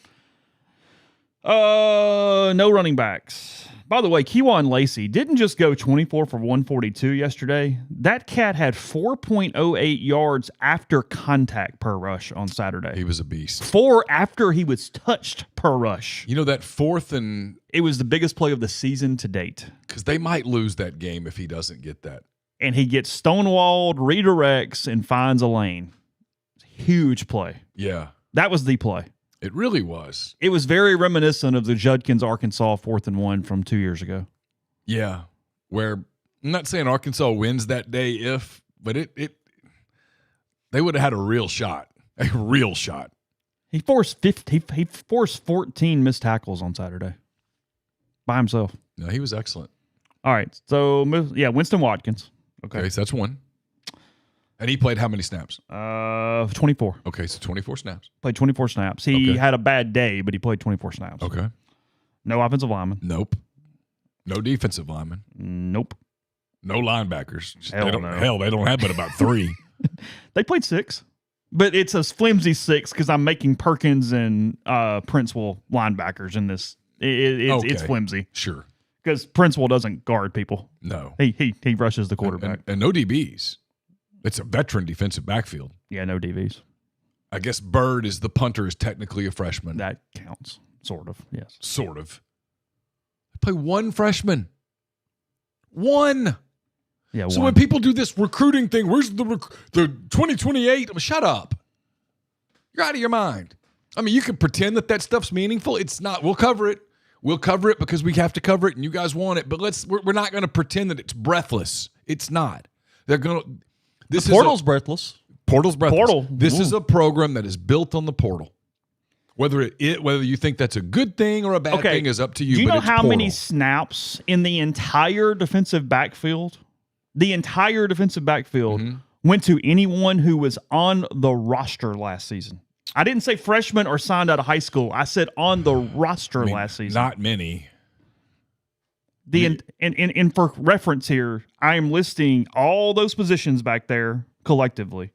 no running backs. By the way, Kewan Lacey didn't just go 24 for 142 yesterday. That cat had 4.08 yards after contact per rush on Saturday. He was a beast. 4 after he was touched per rush. You know, that fourth and... It was the biggest play of the season to date. Because they might lose that game if he doesn't get that. And he gets stonewalled, redirects, and finds a lane. Huge play. Yeah. That was the play. It really was. It was very reminiscent of the Judkins, Arkansas 4th and 1 from 2 years ago. Yeah. Where, I'm not saying Arkansas wins that day but they would have had a real shot. A real shot. He forced 14 missed tackles on Saturday by himself. No, he was excellent. All right. So, Winston Watkins. Okay, so that's one. And he played how many snaps? 24. Okay, so 24 snaps. Played 24 snaps. He had a bad day, but he played 24 snaps. Okay. No offensive lineman. Nope. No defensive lineman. Nope. No linebackers. Hell, they don't have but about 3. They played 6. But it's a flimsy 6 because I'm making Perkins and Princewell linebackers in this. It's flimsy. Sure. Because Princewell doesn't guard people. No. He rushes the quarterback. And no DBs. It's a veteran defensive backfield. Yeah, no DVs. I guess Bird is the punter, is technically a freshman. That counts. Sort of, yes. Sort of. They play one freshman. One. Yeah, so when people do this recruiting thing, where's the 2028? Shut up. You're out of your mind. I mean, you can pretend that stuff's meaningful. It's not. We'll cover it. We'll cover it because we have to cover it and you guys want it. But we're not going to pretend that it's breathless. It's not. They're going to. The portal's breathless. Portal's breathless. Portal. This is a program that is built on the portal. Whether you think that's a good thing or a bad thing is up to you. Do you know how portal. many snaps in the entire defensive backfield? The entire defensive backfield went to anyone who was on the roster last season. I didn't say freshman or signed out of high school. I said on the roster last season. Not many. And for reference here, I am listing all those positions back there collectively.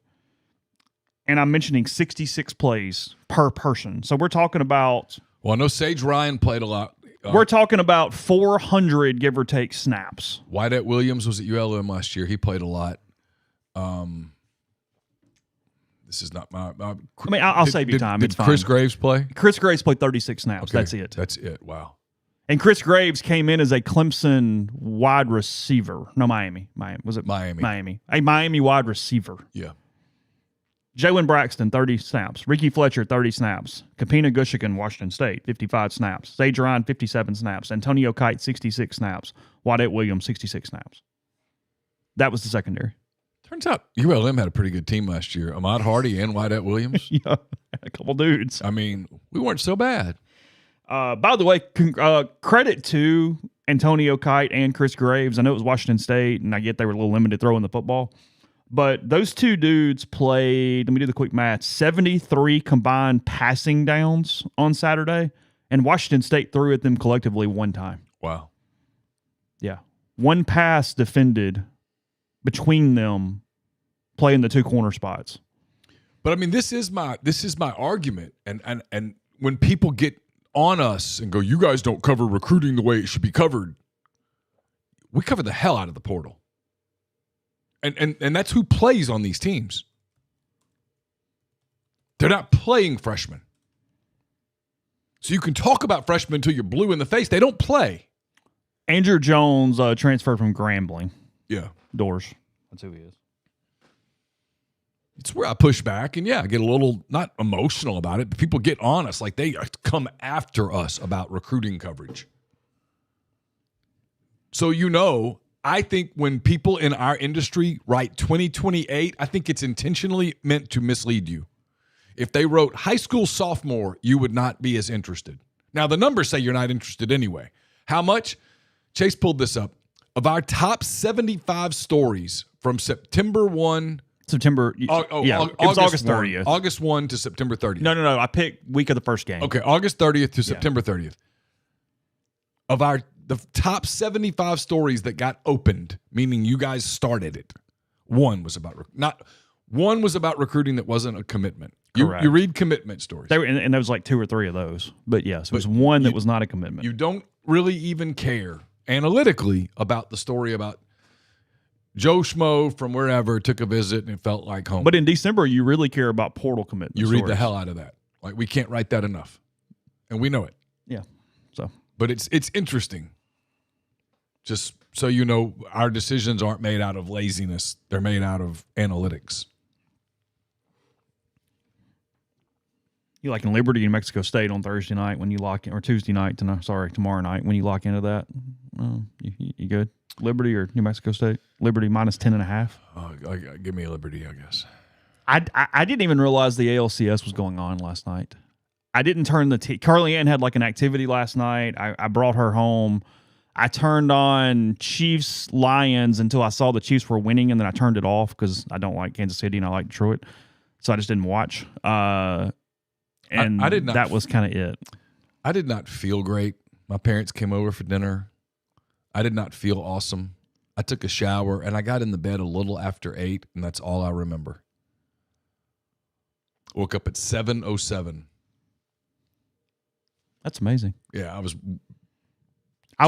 And I'm mentioning 66 plays per person. So we're talking about... Well, I know Sage Ryan played a lot. We're talking about 400, give or take, snaps. Wyatt Williams was at ULM last year. He played a lot. This is not my... I'll save you time. Did Chris Graves play? Chris Graves played 36 snaps. Okay, That's it. That's it. Wow. And Chris Graves came in as a Clemson wide receiver. No, Miami. Was it Miami? Miami. A Miami wide receiver. Yeah. Jalen Braxton, 30 snaps. Ricky Fletcher, 30 snaps. Kapina Gushigan, Washington State, 55 snaps. Sage Ryan, 57 snaps. Antonio Kite, 66 snaps. Wyatt Williams, 66 snaps. That was the secondary. Turns out ULM had a pretty good team last year. Ahmad Hardy and Wyatt Williams. Yeah, a couple dudes. I mean, we weren't so bad. By the way, credit to Antonio Kite and Chris Graves. I know it was Washington State, and I get they were a little limited throwing the football. But those two dudes played, let me do the quick math, 73 combined passing downs on Saturday, and Washington State threw at them collectively one time. Wow. Yeah. One pass defended between them playing the two corner spots. But I mean, this is my argument. And when people get on us and go, you guys don't cover recruiting the way it should be covered, we cover the hell out of the portal. And that's who plays on these teams. They're not playing freshmen. So you can talk about freshmen until you're blue in the face. They don't play. Andrew Jones transferred from Grambling. Yeah. Doors. That's who he is. It's where I push back, and I get a little, not emotional about it, but people get on us like they come after us about recruiting coverage. So I think when people in our industry write 2028, I think it's intentionally meant to mislead you. If they wrote high school sophomore, you would not be as interested. Now, the numbers say you're not interested anyway. How much? Chase pulled this up. Of our top 75 stories from September 1. September. It was August 30th. August 1 to September 30th. No. I picked week of the first game. Okay, August 30th to September 30th. Of our the top 75 stories that got opened, meaning you guys started it. One was about recruiting that wasn't a commitment. You read commitment stories. And there was like 2 or 3 of those. But yes, it was one that was not a commitment. You don't really even care analytically about the story about Joe Schmo from wherever took a visit and it felt like home. But in December, you really care about portal commitments. You read the hell out of that. Like, we can't write that enough. And we know it. Yeah. But it's interesting. Just so you know, our decisions aren't made out of laziness. They're made out of analytics. You like in Liberty, New Mexico State on Thursday night when you lock in, or Tuesday night, tomorrow night when you lock into that. You good? Liberty or New Mexico State? Liberty minus 10.5. Give me Liberty, I guess. I didn't even realize the ALCS was going on last night. I didn't turn Carly Ann had like an activity last night. I brought her home. I turned on Chiefs Lions until I saw the Chiefs were winning, and then I turned it off because I don't like Kansas City and I like Detroit, so I just didn't watch. And I did not. That was kind of it. I did not feel great. My parents came over for dinner. I did not feel awesome. I took a shower and I got in the bed a little after 8, and that's all I remember. Woke up at 7:07. That's amazing. Yeah, I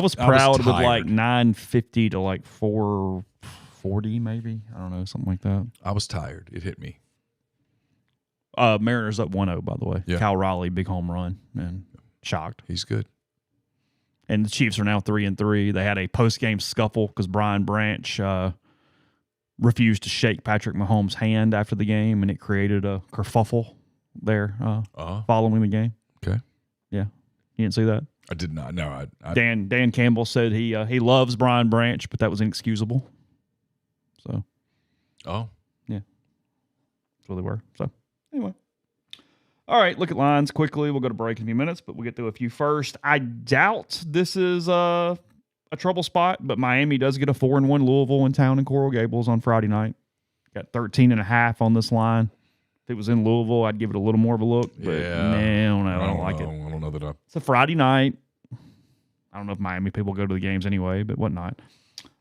was proud with like 9:50 to like 4:40 maybe. I don't know, something like that. I was tired. It hit me. Mariners up 1-0, by the way. Yeah. Cal Raleigh, big home run, and shocked. He's good. And the Chiefs are now 3-3. They had a post-game scuffle because Brian Branch refused to shake Patrick Mahomes' hand after the game, and it created a kerfuffle there following the game. Okay. Yeah. You didn't see that? I did not. No. Dan Campbell said he loves Brian Branch, but that was inexcusable. So. Oh. Yeah. That's what they were. So, anyway. All right, look at lines quickly. We'll go to break in a few minutes, but we'll get through a few first. I doubt this is a trouble spot, but Miami does get a 4-1 Louisville in town in Coral Gables on Friday night. Got 13.5 on this line. If it was in Louisville, I'd give it a little more of a look, but I don't like it. I don't know that. It's a Friday night. I don't know if Miami people go to the games anyway, but whatnot.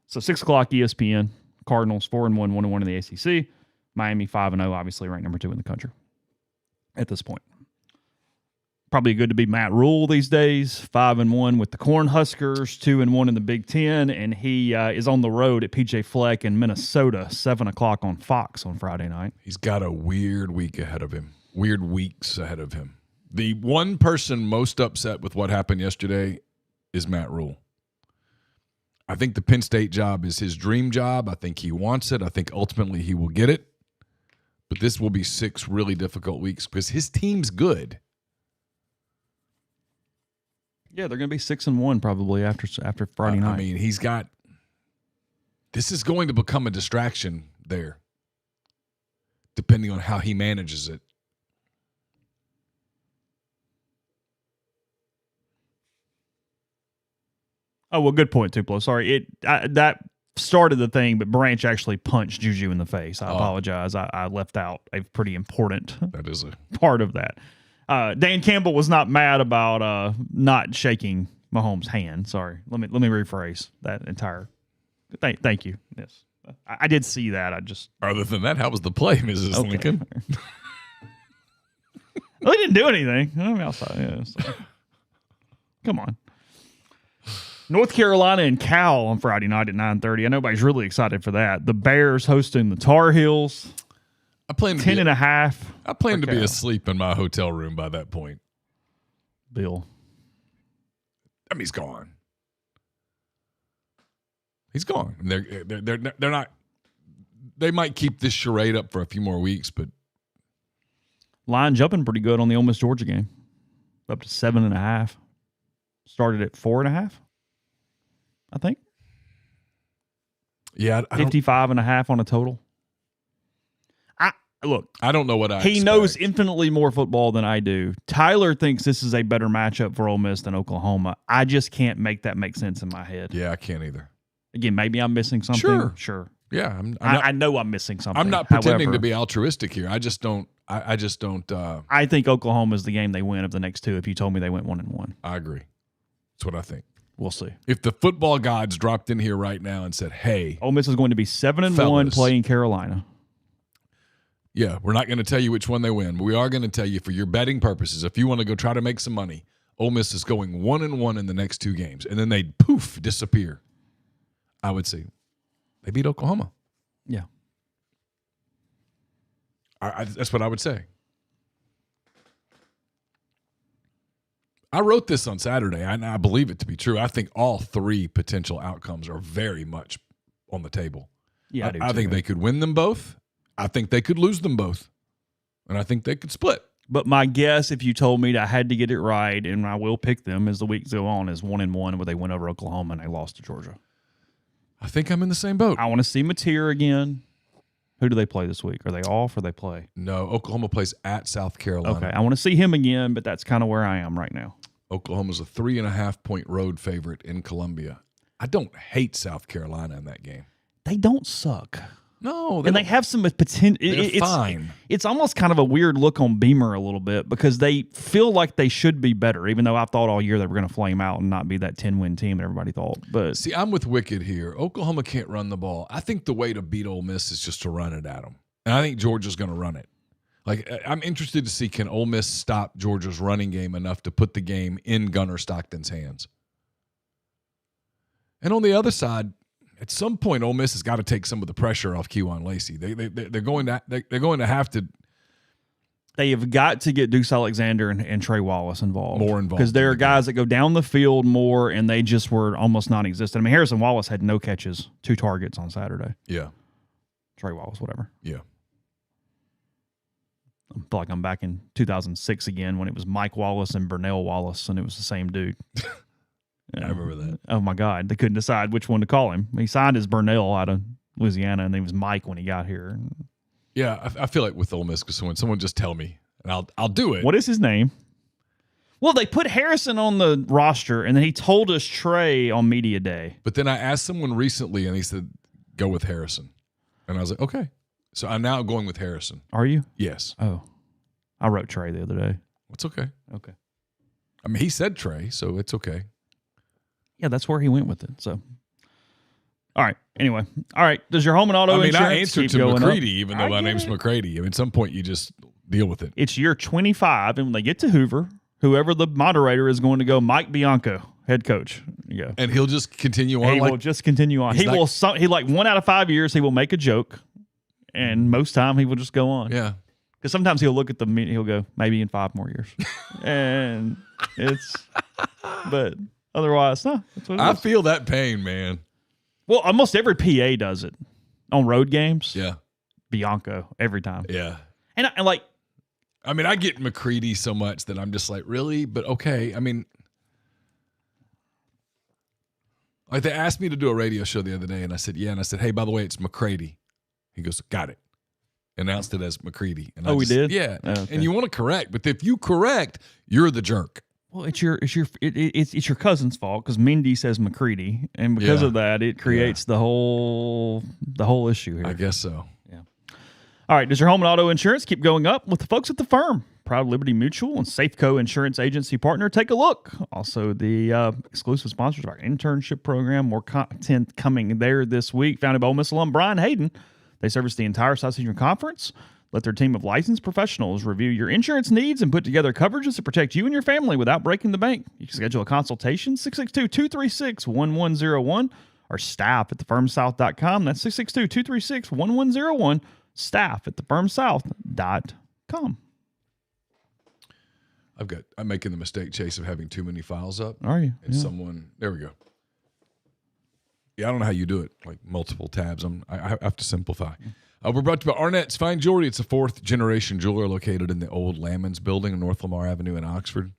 So 6 o'clock ESPN. Cardinals 4-1, 1-1 in the ACC. Miami 5-0, obviously ranked number 2 in the country at this point. Probably good to be Matt Rule these days. 5-1 with the Cornhuskers, 2-1 in the Big Ten, and he is on the road at PJ Fleck in Minnesota, 7 o'clock on Fox on Friday night. He's got a weird week ahead of him. Weird weeks ahead of him. The one person most upset with what happened yesterday is Matt Rule. I think the Penn State job is his dream job. I think he wants it. I think ultimately he will get it. But this will be 6 really difficult weeks because his team's good. Yeah, they're going to be 6-1 probably after Friday night. I mean, he's got – this is going to become a distraction there depending on how he manages it. Oh, well, good point, Tupelo. Sorry. That started the thing, but Branch actually punched Juju in the face. I apologize. I left out a pretty important that is a part of that. Dan Campbell was not mad about not shaking Mahomes' hand. Sorry. Let me rephrase that entire. Thank you. Yes, I did see that. I just. Other than that, how was the play, Mrs. Lincoln? Well, he didn't do anything. I mean, outside. Yeah, so. Come on. North Carolina and Cal on Friday night at 9:30. I know nobody's really excited for that. The Bears hosting the Tar Heels. I plan 10.5. I plan to be asleep in my hotel room by that point. Bill. I mean, he's gone. He's gone. They're not. They might keep this charade up for a few more weeks, but line jumping pretty good on the Ole Miss Georgia game, up to 7.5. Started at 4.5. I think. Yeah, 55.5 on a total. Look, I don't know what I He expect. knows infinitely more football than I do. Tyler thinks this is a better matchup for Ole Miss than Oklahoma. I just can't make that make sense in my head. Yeah, I can't either. Again, maybe I'm missing something. Sure. Yeah, I know I'm missing something. I'm not pretending to be altruistic here. I just don't. I just don't. I think Oklahoma is the game they win of the next 2. If you told me they went 1-1, I agree. That's what I think. We'll see. If the football gods dropped in here right now and said, hey. Ole Miss is going to be 7-1 playing Carolina. Yeah, we're not going to tell you which one they win, but we are going to tell you for your betting purposes, if you want to go try to make some money, Ole Miss is going 1-1 in the next 2 games, and then they poof disappear. I would say they beat Oklahoma. Yeah, that's what I would say. I wrote this on Saturday, and I believe it to be true. I think all 3 potential outcomes are very much on the table. Yeah, I think they could win them both. I think they could lose them both, and I think they could split. But my guess, if you told me that I had to get it right, and I will pick them as the weeks go on, is 1-1 where they went over Oklahoma and they lost to Georgia. I think I'm in the same boat. I want to see Mateer again. Who do they play this week? Are they off or they play? No, Oklahoma plays at South Carolina. Okay, I want to see him again, but that's kind of where I am right now. Oklahoma's a 3.5-point road favorite in Columbia. I don't hate South Carolina in that game. They don't suck. No, and they have some potential. It's fine. It's almost kind of a weird look on Beamer a little bit because they feel like they should be better, even though I thought all year they were going to flame out and not be that 10-win team that everybody thought. But see, I'm with Wicked here. Oklahoma can't run the ball. I think the way to beat Ole Miss is just to run it at them, and I think Georgia's going to run it. Like, I'm interested to see, can Ole Miss stop Georgia's running game enough to put the game in Gunnar Stockton's hands? And on the other side, at some point, Ole Miss has got to take some of the pressure off Kejuan Lacey. They're going to have to. They have got to get Deuce Alexander and Trey Wallace involved. More involved. Because there are guys that go down the field more, and they just were almost non-existent. I mean, Harrison Wallace had no catches, 2 targets on Saturday. Yeah. Trey Wallace, whatever. Yeah. I feel like I'm back in 2006 again when it was Mike Wallace and Burnell Wallace, and it was the same dude. I remember that. Oh, my God. They couldn't decide which one to call him. He signed as Burnell out of Louisiana, and then he was Mike when he got here. Yeah, I feel like with Ole Miss, because when someone just tell me, and I'll do it. What is his name? Well, they put Harrison on the roster, and then he told us Trey on media day. But then I asked someone recently, and he said, go with Harrison. And I was like, okay. So I'm now going with Harrison. Are you? Yes. Oh. I wrote Trey the other day. It's okay. Okay. I mean, he said Trey, so it's okay. Yeah, that's where he went with it. So, all right. Anyway, all right. Does your home and auto insurance I answered to McCready, up? even though my name's McCready. I mean, at some point, you just deal with it. It's year 25, and when they get to Hoover, whoever the moderator is going to go, Mike Bianco, head coach. You go. And he'll just continue on. He will just continue on. He will. He like 1 out of 5 years, he will make a joke, and most time he will just go on. Yeah. Because sometimes he'll look at the meeting, he'll go, maybe in 5 more years, and it's. But otherwise, no. That's what it I is. feel that pain, man. Well, almost every PA does it on road games. Yeah. Bianco every time. Yeah. And like, I mean, I get McCready so much that I'm just like, really? But okay. I mean, like they asked me to do a radio show the other day, and I said, yeah. And I said, hey, by the way, it's McCready. He goes, got it. Announced it as McCready. And we did? Yeah. Oh, okay. And you want to correct, but if you correct, you're the jerk. well, it's your cousin's fault because Mindy says McCready, and because of that, it creates the whole issue here. I guess so. Yeah. All right. Does your home and auto insurance keep going up with the folks at the firm? Proud Liberty Mutual and Safeco Insurance Agency partner. Take a look. Also, the exclusive sponsors of our internship program. More content coming there this week. Founded by Ole Miss alum Brian Hayden. They service the entire South Central Conference. Let their team of licensed professionals review your insurance needs and put together coverages to protect you and your family without breaking the bank. You can schedule a consultation, 662-236-1101, or staff at thefirmsouth.com. That's 662-236-1101, staff at thefirmsouth.com. I'm making the mistake, Chase, of having too many files up. Are you? And someone, there we go. Yeah, I don't know how you do it, like multiple tabs. I have to simplify. We're brought to you by Arnett's Fine Jewelry. It's a 4th-generation jeweler located in the old Lamons building on North Lamar Avenue in Oxford.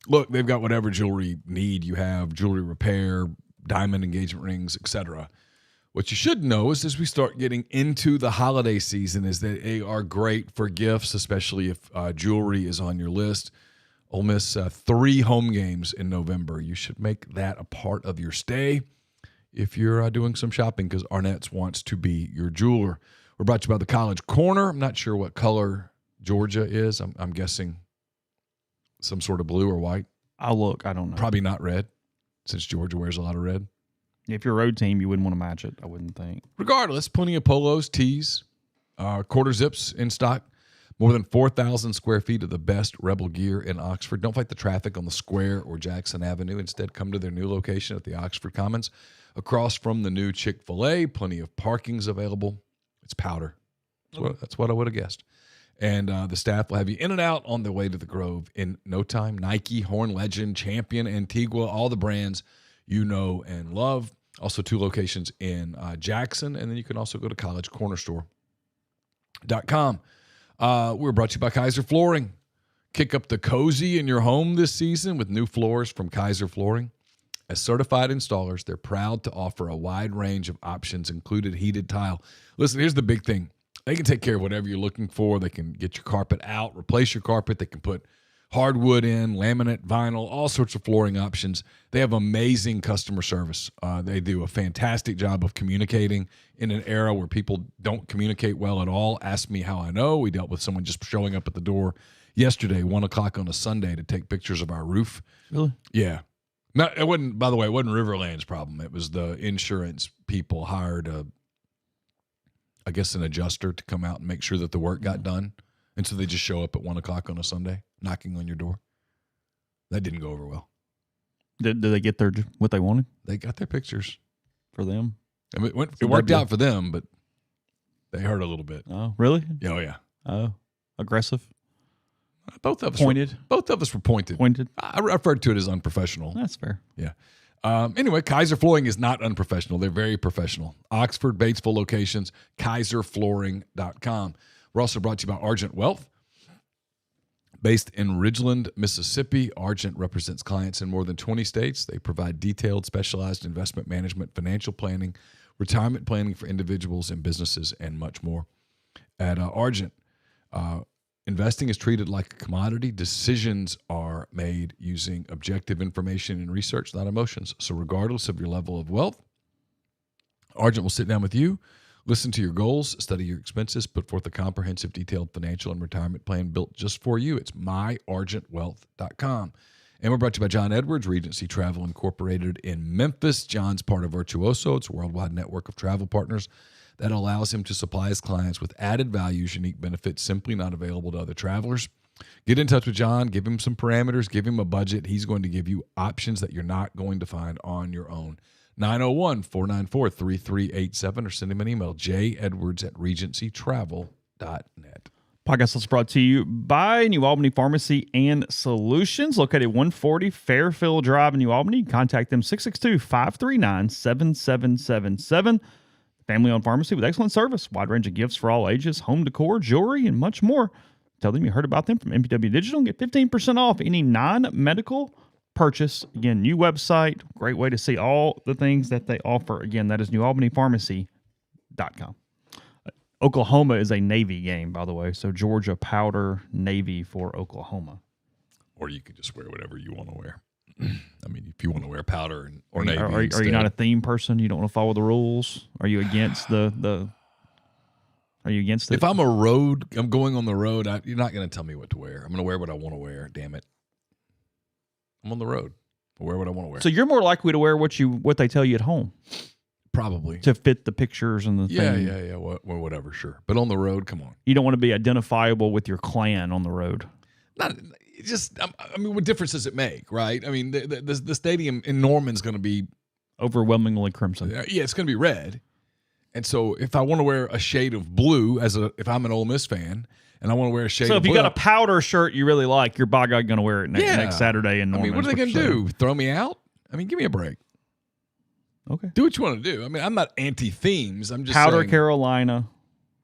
Look, they've got whatever jewelry need you have, jewelry repair, diamond engagement rings, etc. What you should know is as we start getting into the holiday season is that they are great for gifts, especially if jewelry is on your list. Ole Miss 3 home games in November. You should make that a part of your stay if you're doing some shopping because Arnett's wants to be your jeweler. We're brought to you by the College Corner. I'm not sure what color Georgia is. I'm guessing some sort of blue or white. I'll look. I don't know. Probably not red. since Georgia wears a lot of red. If you're a road team, you wouldn't want to match it, I wouldn't think. Regardless, plenty of polos, tees, quarter zips in stock. More than 4,000 square feet of the best Rebel gear in Oxford. Don't fight the traffic on the Square or Jackson Avenue. Instead, come to their new location at the Oxford Commons, across from the new Chick-fil-A. Plenty of parking's available. It's powder. That's what I would have guessed. And the staff will have you in and out on the way to the Grove in no time. Nike, Horn Legend, Champion, Antigua, all the brands you know and love. Also 2 locations in Jackson. And then you can also go to collegecornerstore.com. We're brought to you by Kaiser Flooring. Kick up the cozy in your home this season with new floors from Kaiser Flooring. As certified installers, they're proud to offer a wide range of options, included heated tile. Listen, here's the big thing. They can take care of whatever you're looking for. They can get your carpet out, replace your carpet. They can put hardwood in, laminate, vinyl, all sorts of flooring options. They have amazing customer service. They do a fantastic job of communicating in an era where people don't communicate well at all. Ask me how I know. We dealt with someone just showing up at the door yesterday, 1 o'clock on a Sunday, to take pictures of our roof. Really? Yeah. No, it wasn't. By the way, it wasn't Riverland's problem. It was the insurance people hired an adjuster to come out and make sure that the work got done. And so they just show up at 1 o'clock on a Sunday, knocking on your door. That didn't go over well. Did they get what they wanted? They got their pictures For them? I mean, it worked out for them, but they hurt a little bit. Oh, really? Oh, yeah. Oh, aggressive? Both of us Pointed? Both of us were pointed. Pointed? I referred to it as unprofessional. That's fair. Yeah. Anyway, Kaiser Flooring is not unprofessional. They're very professional. Oxford, Batesville locations, kaiserflooring.com. We're also brought to you by Argent Wealth. Based in Ridgeland, Mississippi, Argent represents clients in more than 20 states. They provide detailed, specialized investment management, financial planning, retirement planning for individuals and businesses, and much more. At Argent, investing is treated like a commodity. Decisions are made using objective information and research, not emotions. So regardless of your level of wealth, Argent will sit down with you, listen to your goals, study your expenses, put forth a comprehensive, detailed financial and retirement plan built just for you. It's myargentwealth.com. And we're brought to you by John Edwards, Regency Travel Incorporated in Memphis. John's part of Virtuoso. It's a worldwide network of travel partners that allows him to supply his clients with added values, unique benefits simply not available to other travelers. Get in touch with John. Give him some parameters. Give him a budget. He's going to give you options that you're not going to find on your own. 901-494-3387 or send him an email, jedwards@regencytravel.net. Podcast is brought to you by New Albany Pharmacy and Solutions, located 140 Fairfield Drive in New Albany. Contact them 662-539-7777. Family-owned pharmacy with excellent service, wide range of gifts for all ages, home decor, jewelry, and much more. Tell them you heard about them from MPW Digital and get 15% off any non-medical purchase. Again, new website, great way to see all the things that they offer. Again, that is newalbanypharmacy.com. Oklahoma is a Navy game, by the way. So Georgia powder, Navy for Oklahoma. Or you could just wear whatever you want to wear. I mean, if you want to wear powder or Navy. Are you not a theme person? You don't want to follow the rules? Are you against the Are you against it? If I'm going on the road, you're not going to tell me what to wear. I'm going to wear what I want to wear, damn it. I'm on the road. I'll wear what I want to wear. So you're more likely to wear what they tell you at home. Probably. To fit the pictures and the thing. Yeah. Well, whatever, sure. But on the road, come on. You don't want to be identifiable with your clan on the road. Not just. I mean, what difference does it make, right? I mean, the stadium in Norman's going to be overwhelmingly crimson. Yeah, it's going to be red. And so, if I want to wear a shade of blue, if I'm an Ole Miss fan, and I want to wear a shade of blue. So, if you got a powder shirt you really like, you're by God going to wear it next Saturday in Norman. I mean, what are they going to do? Throw me out? I mean, give me a break. Okay. Do what you want to do. I mean, I'm not anti-themes. I'm just powder saying. Carolina,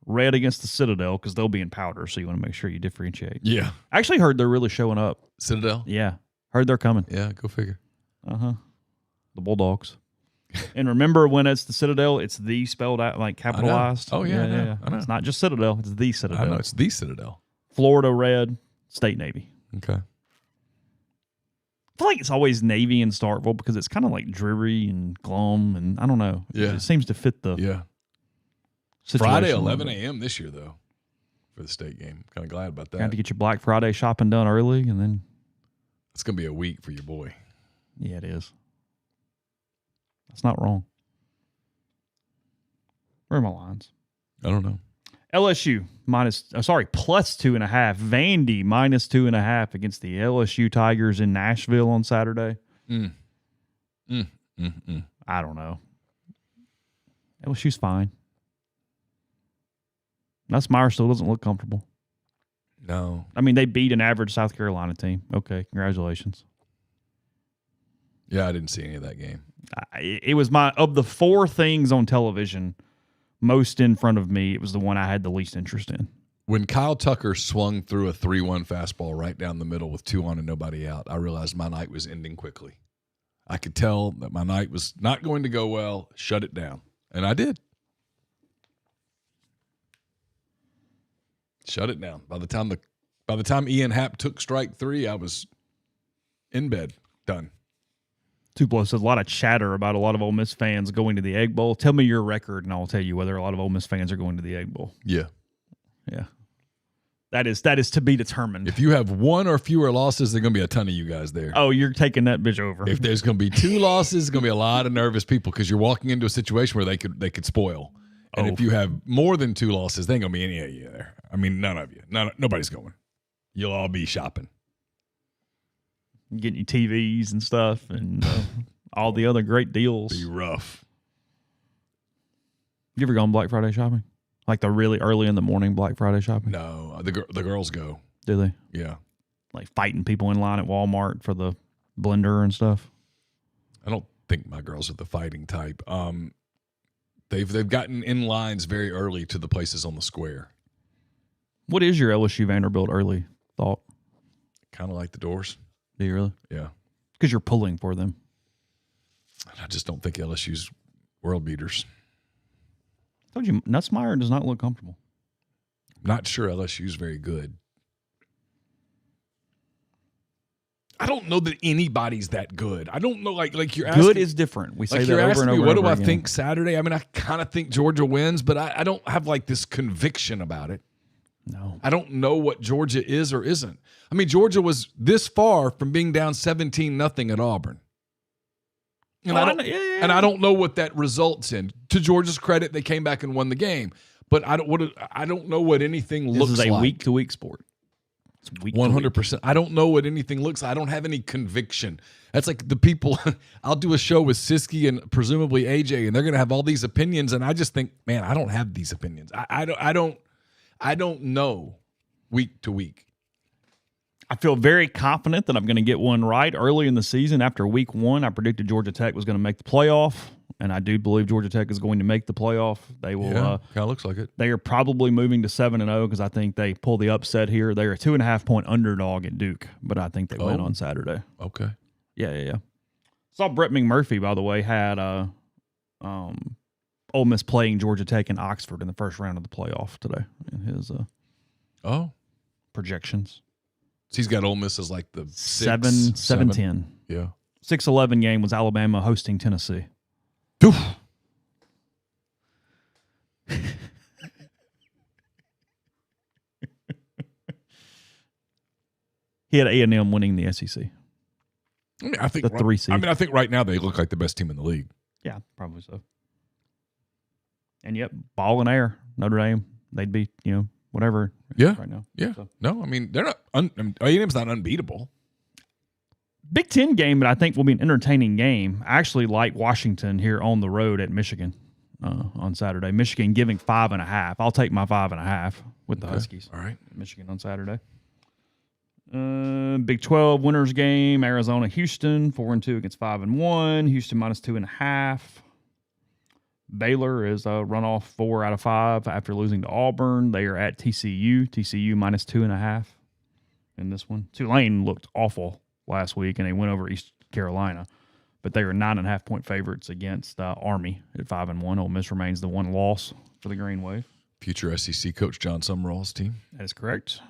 red against the Citadel, because they'll be in powder, so you want to make sure you differentiate. Yeah. I actually heard they're really showing up. Citadel? Yeah. Heard they're coming. Yeah, go figure. Uh-huh. The Bulldogs. And remember, when it's the Citadel, it's the spelled out, like capitalized. Oh, yeah. I know. It's not just Citadel, it's the Citadel. I know, it's the Citadel. Florida red, State Navy. Okay. I feel like it's always Navy in Starkville because it's kind of like dreary and glum, and I don't know. Yeah. It seems to fit the situation. Friday, 11 a.m. this year, though, for the state game. Kind of glad about that. You have to get your Black Friday shopping done early, and then it's going to be a week for your boy. Yeah, it is. That's not wrong. Where are my lines? I don't know. LSU plus 2.5. Vandy minus 2.5 against the LSU Tigers in Nashville on Saturday. I don't know. LSU's fine. Nussmeier still doesn't look comfortable. No. I mean, they beat an average South Carolina team. Okay, congratulations. Yeah, I didn't see any of that game. It was of the 4 things on television most in front of me, it was the one I had the least interest in. When Kyle Tucker swung through a 3-1 fastball right down the middle with 2 on and nobody out, I realized my night was ending quickly. I could tell that my night was not going to go well. Shut it down. And I did. Shut it down. By the time Ian Happ took strike 3, I was in bed. Done. Tupelo says a lot of chatter about a lot of Ole Miss fans going to the Egg Bowl. Tell me your record, and I'll tell you whether a lot of Ole Miss fans are going to the Egg Bowl. Yeah. Yeah. That is to be determined. If you have 1 or fewer losses, there's going to be a ton of you guys there. Oh, you're taking that bitch over. If there's going to be 2 losses, it's going to be a lot of nervous people because you're walking into a situation where they could spoil. And if you have more than 2 losses, there ain't going to be any of you there. I mean, none of you. Nobody's going. You'll all be shopping. Getting you TVs and stuff and all the other great deals. Be rough. You ever gone Black Friday shopping? Like the really early in the morning Black Friday shopping? No, the girls go. Do they? Yeah. Like fighting people in line at Walmart for the blender and stuff? I don't think my girls are the fighting type. They've gotten in lines very early to the places on the square. What is your LSU Vanderbilt early thought? Kind of like the Doors. Do you really? Yeah. Because you're pulling for them. I just don't think LSU's world beaters. I told you, Nussmeier does not look comfortable. Not sure LSU's very good. I don't know that anybody's that good. I don't know, like you're asking. Good is different. We say that over and over. What do I again. think Saturday? I mean, I kind of think Georgia wins, but I don't have like this conviction about it. No. I don't know what Georgia is or isn't. I mean, Georgia was this far from being down 17-0 at Auburn. And, I don't know what that results in. To Georgia's credit, they came back and won the game. But I don't know what anything looks like. This is a week-to-week sport. It's 100%. I don't know what anything looks like. I don't have any conviction. That's like the people – I'll do a show with Siski and presumably AJ, and they're going to have all these opinions, and I just think, man, I don't have these opinions. I don't know week to week. I feel very confident that I'm going to get one right early in the season. After week 1, I predicted Georgia Tech was going to make the playoff, and I do believe Georgia Tech is going to make the playoff. They will. Kind of looks like it. They are probably moving to 7-0 because I think they pull the upset here. They are a 2.5-point underdog at Duke, but I think they win on Saturday. Okay. Yeah. Saw Brett McMurphy, by the way, had Ole Miss playing Georgia Tech in Oxford in the first round of the playoff today in his projections. So he's got Ole Miss as like the 7-10. Yeah. 6-11 game was Alabama hosting Tennessee. Oof. He had A&M winning the SEC. I mean, I think the 3 seed. I think right now they look like the best team in the league. Yeah, probably so. And yep, ball and air. Notre Dame, they'd be, whatever. Yeah. Right now. Yeah. So. No, I mean, they're not. A&M's not unbeatable. Big Ten game, but I think will be an entertaining game. I actually like Washington here on the road at Michigan on Saturday. Michigan giving 5.5. I'll take my 5.5 with the Huskies. All right. Michigan on Saturday. Big 12 winners game. Arizona, Houston 4-2 against 5-1. Houston minus 2.5. Baylor is a runoff 4 out of 5 after losing to Auburn. They are at TCU. TCU minus 2.5 in this one. Tulane looked awful last week, and they went over East Carolina. But they are 9.5-point favorites against Army at 5-1. Ole Miss remains the one loss for the Green Wave. Future SEC coach John Summerall's team. That is correct.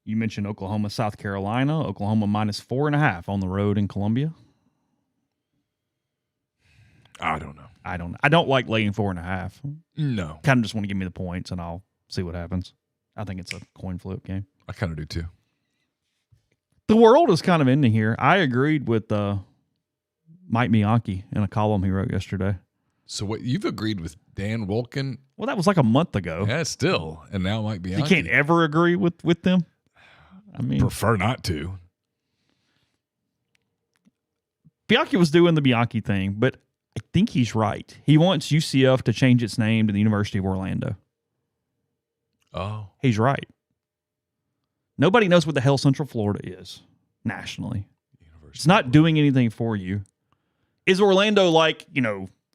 You mentioned Oklahoma, South Carolina. Oklahoma minus 4.5 on the road in Columbia. I don't know. I don't like laying 4.5. No. Kind of just want to give me the points, and I'll see what happens. I think it's a coin flip game. I kind of do too. The world is kind of ending here. I agreed with Mike Bianchi in a column he wrote yesterday. So what you've agreed with Dan Wolken? Well, that was like a month ago. Yeah, still, and now Mike Bianchi. You can't ever agree with them. I mean, prefer not to. Bianchi was doing the Bianchi thing, but I think he's right. He wants UCF to change its name to the University of Orlando. Oh, he's right. Nobody knows what the hell Central Florida is nationally. It's not doing anything for you. Is Orlando like,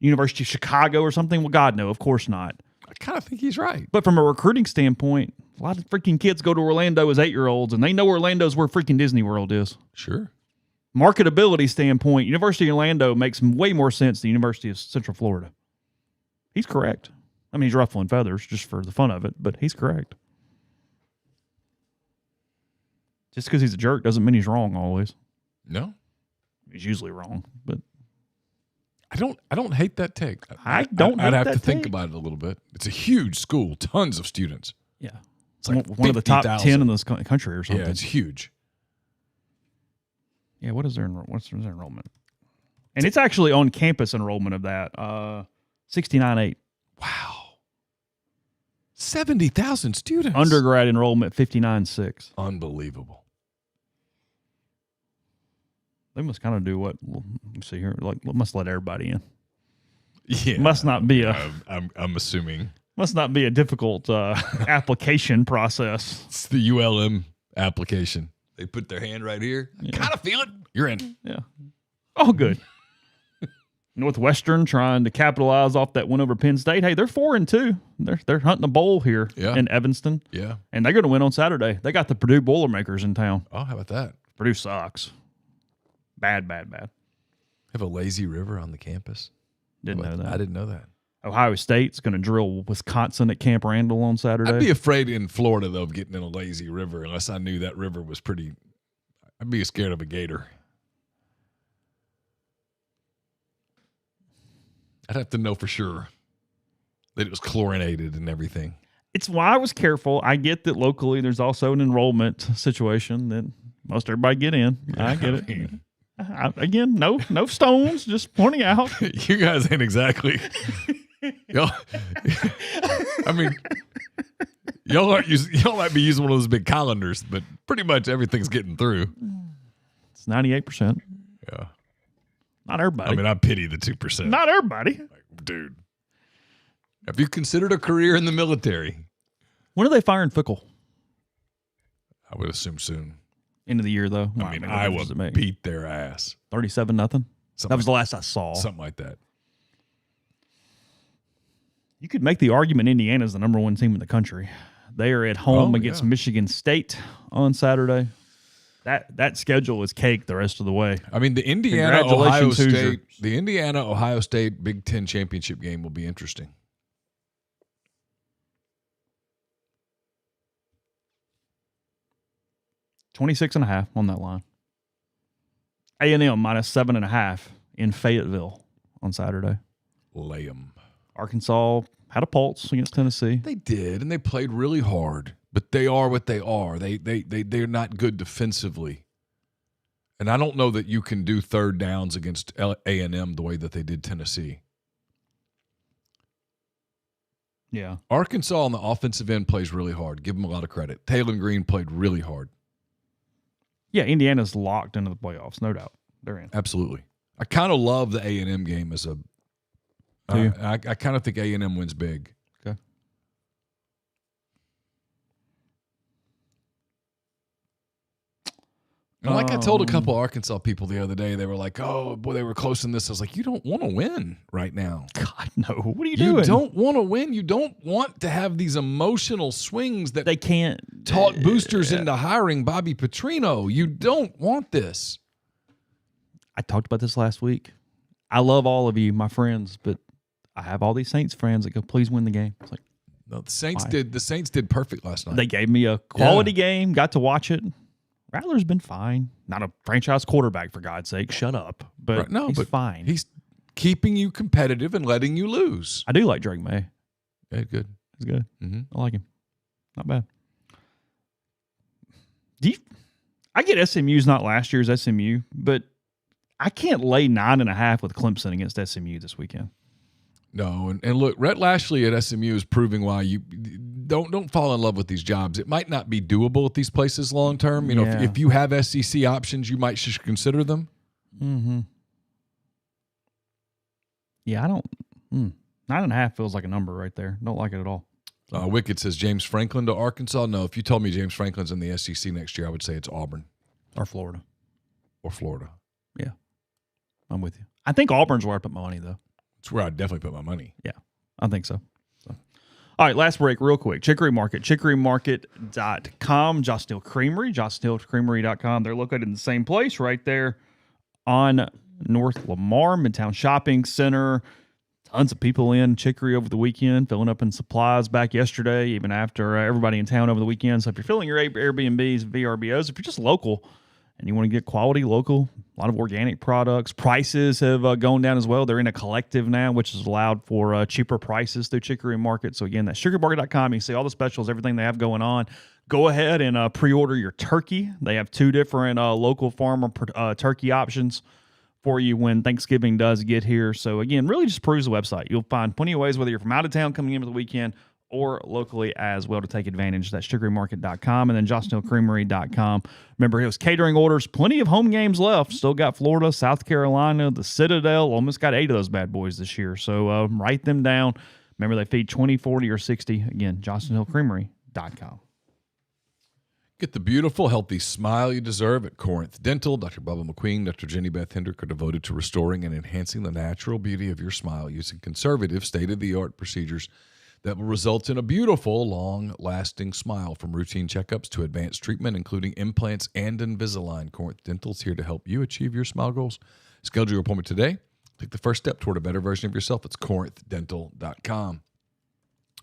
University of Chicago or something? Well, God, no, of course not. I kind of think he's right. But from a recruiting standpoint, a lot of freaking kids go to Orlando as 8-year-olds, and they know Orlando's where freaking Disney World is. Sure. Marketability standpoint, University of Orlando makes way more sense than University of Central Florida. He's correct. I mean, he's ruffling feathers just for the fun of it, but he's correct. Just because he's a jerk doesn't mean he's wrong always. No. He's usually wrong, but I don't hate that take. I'd have to think about it a little bit. It's a huge school, tons of students. Yeah. It's like one of the top 10 in this country or something. Yeah, it's huge. Yeah, what's their enrollment? And it's actually on campus enrollment of that. 69.8. Wow. 70,000 students. Undergrad enrollment 59.6. Unbelievable. They must kind of do what? Let me see here. Like, must let everybody in. Yeah. Must not be I'm assuming. Must not be a difficult application process. It's the ULM application. They put their hand right here. Yeah. Kind of feel it. You're in. Yeah. Oh, good. Northwestern trying to capitalize off that win over Penn State. Hey, they're 4-2. They're hunting a bowl here in Evanston. Yeah. And they're going to win on Saturday. They got the Purdue Boilermakers in town. Oh, how about that? Purdue sucks. Bad. Have a lazy river on the campus. Didn't know that. I didn't know that. Ohio State's going to drill Wisconsin at Camp Randall on Saturday. I'd be afraid in Florida, though, of getting in a lazy river unless I knew that river was pretty. I'd be scared of a gator. I'd have to know for sure that it was chlorinated and everything. It's why I was careful. I get that locally there's also an enrollment situation that most everybody get in. I get it. Again, no stones, just pointing out. You guys ain't exactly. Y'all, I mean, y'all might be using one of those big colanders, but pretty much everything's getting through. It's 98%. Yeah. Not everybody. I mean, I pity the 2%. Not everybody. Like, dude. Have you considered a career in the military? When are they firing Fickle? I would assume soon. End of the year, though. I mean, Iowa beat their ass. 37-0. That was the last I saw. Something like that. You could make the argument Indiana's the number one team in the country. They are at home against Michigan State on Saturday. That schedule is cake the rest of the way. I mean, the Indiana-Ohio State Big Ten championship game will be interesting. $26.5 on that line. A&M -7.5 in Fayetteville on Saturday. Lay 'em. Arkansas had a pulse against Tennessee. They did, and they played really hard. But they are what they are. They're not good defensively. And I don't know that you can do third downs against A&M the way that they did Tennessee. Yeah. Arkansas on the offensive end plays really hard. Give them a lot of credit. Taylor Green played really hard. Yeah, Indiana's locked into the playoffs, no doubt. They're in. Absolutely. I kind of love the A&M game as a I kind of think A&M wins big. Okay. And like I told a couple Arkansas people the other day, they were like, oh, boy, they were close in this. I was like, you don't want to win right now. God, no. What are you doing? You don't want to win. You don't want to have these emotional swings that they can't talk boosters into hiring Bobby Petrino. You don't want this. I talked about this last week. I love all of you, my friends, but I have all these Saints friends that go, please win the game. It's like, no, the Saints did perfect last night. They gave me a quality game, got to watch it. Rattler's been fine. Not a franchise quarterback, for God's sake. Shut up. But he's fine. He's keeping you competitive and letting you lose. I do like Drake May. Yeah, good. He's good. Mm-hmm. I like him. Not bad. I get SMU's not last year's SMU, but I can't lay 9.5 with Clemson against SMU this weekend. No, and look, Rhett Lashley at SMU is proving why you don't fall in love with these jobs. It might not be doable at these places long term. You know, if you have SEC options, you might just consider them. Mm-hmm. Yeah, I don't. 9.5 feels like a number right there. Don't like it at all. Wicked says James Franklin to Arkansas. No, if you told me James Franklin's in the SEC next year, I would say it's Auburn Or Florida. Yeah, I'm with you. I think Auburn's where I put my money, though. it's where I'd definitely put my money. Yeah, I think so. All right, last break real quick. Chicory Market, chicorymarket.com. Josh Neal Creamery, joshnealcreamery.com. They're located in the same place right there on North Lamar, Midtown Shopping Center. Tons of people in Chicory over the weekend, filling up in supplies back yesterday, even after everybody in town over the weekend. So if you're filling your Airbnbs, VRBOs, if you're just local and you want to get quality local, a lot of organic products, prices have gone down as well. They're in a collective now, which is allowed for cheaper prices through Chicory Market. So again, that's chicorymarket.com. You can see all the specials, everything they have going on. Go ahead and pre-order your turkey. They have 2 different local farmer turkey options for you when Thanksgiving does get here. So again, really just peruse the website. You'll find plenty of ways, whether you're from out of town coming in for the weekend or locally as well, to take advantage. That's chicorymarket.com and then joshnealcreamery.com. Remember, it was catering orders. Plenty of home games left. Still got Florida, South Carolina, the Citadel. Almost got 8 of those bad boys this year. So write them down. Remember, they feed 20, 40, or 60. Again, joshnealcreamery.com. Get the beautiful, healthy smile you deserve at Corinth Dental. Dr. Bubba McQueen, Dr. Jenny Beth Hendrick are devoted to restoring and enhancing the natural beauty of your smile using conservative, state-of-the-art procedures that will result in a beautiful, long-lasting smile. From routine checkups to advanced treatment, including implants and Invisalign, Corinth Dental is here to help you achieve your smile goals. Schedule your appointment today. Take the first step toward a better version of yourself. It's corinthdental.com.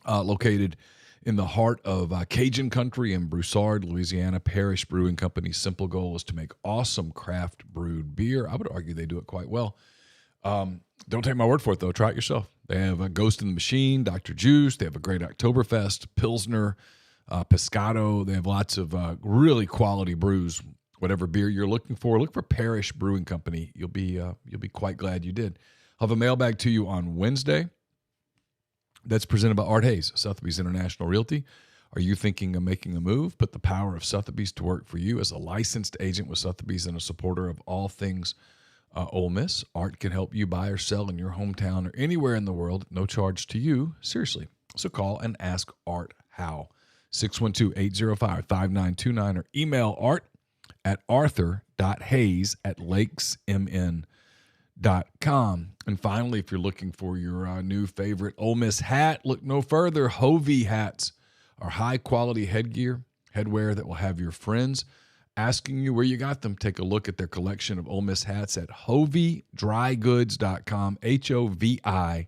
Located in the heart of Cajun country in Broussard, Louisiana, Parish Brewing Company's simple goal is to make awesome craft brewed beer. I would argue they do it quite well. Don't take my word for it, though. Try it yourself. They have a Ghost in the Machine, Dr. Juice. They have a great Oktoberfest, Pilsner, Pescado. They have lots of really quality brews. Whatever beer you're looking for, look for Parish Brewing Company. You'll be quite glad you did. I'll have a mailbag to you on Wednesday. That's presented by Art Hayes, Sotheby's International Realty. Are you thinking of making a move? Put the power of Sotheby's to work for you. As a licensed agent with Sotheby's and a supporter of all things Ole Miss, Art can help you buy or sell in your hometown or anywhere in the world. No charge to you. Seriously. So call and ask Art how. 612-805-5929 or email Art at arthur.hayes@lakesmn.com. And finally, if you're looking for your new favorite Ole Miss hat, look no further. Hovey hats are high-quality headwear that will have your friends asking you where you got them. Take a look at their collection of Ole Miss hats at hoveydrygoods.com, HOVIDRY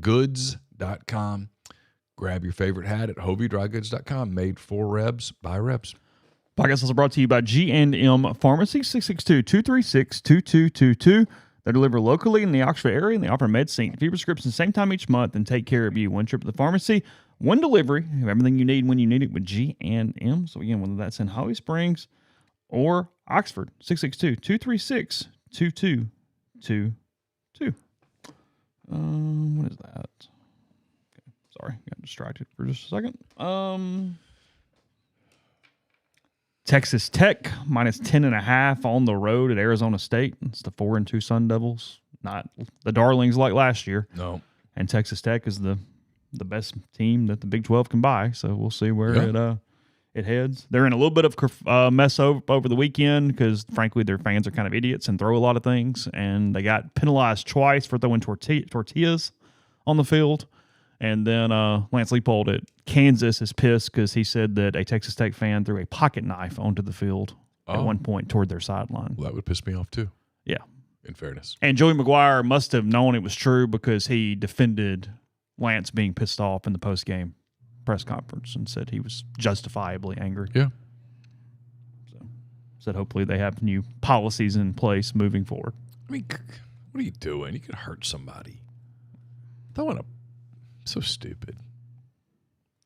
goods.com. Grab your favorite hat at hoveydrygoods.com, made for Rebs by Rebs. Podcast also brought to you by G&M Pharmacy, 662-236-2222. They deliver locally in the Oxford area, and they offer medicine, few prescriptions, same time each month, and take care of you. One trip to the pharmacy, one delivery. You have everything you need when you need it with G&M. So again, whether that's in Holly Springs or Oxford, 662-236-2222. What is that? Okay, sorry, got distracted for just a second. Texas Tech minus 10.5 on the road at Arizona State. It's the 4-2 Sun Devils, not the Darlings like last year. No. And Texas Tech is the best team that the Big 12 can buy. So we'll see where it heads. They're in a little bit of mess over the weekend because, frankly, their fans are kind of idiots and throw a lot of things. And they got penalized twice for throwing tortillas on the field. And then Lance Leipold at Kansas is pissed because he said that a Texas Tech fan threw a pocket knife onto the field at one point toward their sideline. Well, that would piss me off, too. Yeah. In fairness. And Joey McGuire must have known it was true because he defended Lance being pissed off in the post-game press conference and said he was justifiably angry. Yeah. So said hopefully they have new policies in place moving forward. I mean, what are you doing? You could hurt somebody. Don't want to. So stupid.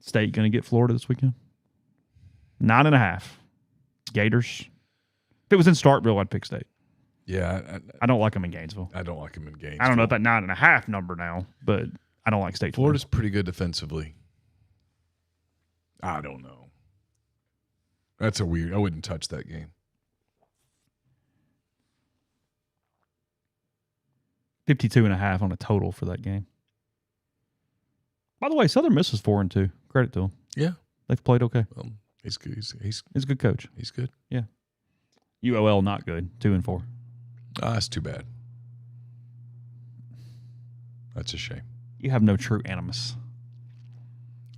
State going to get Florida this weekend? 9.5. Gators. If it was in Starkville, I'd pick State. Yeah, I don't like them in Gainesville. I don't like them in Gainesville. I don't know if that 9.5 number now, but I don't like State. Florida's pretty good defensively. I don't know. That's a weird. I wouldn't touch that game. 52.5 on a total for that game. By the way, Southern Miss is 4-2. Credit to them. Yeah, they've played okay. He's good. He's a good coach. He's good. Yeah. UOL not good. 2-4. That's too bad. That's a shame. You have no true animus.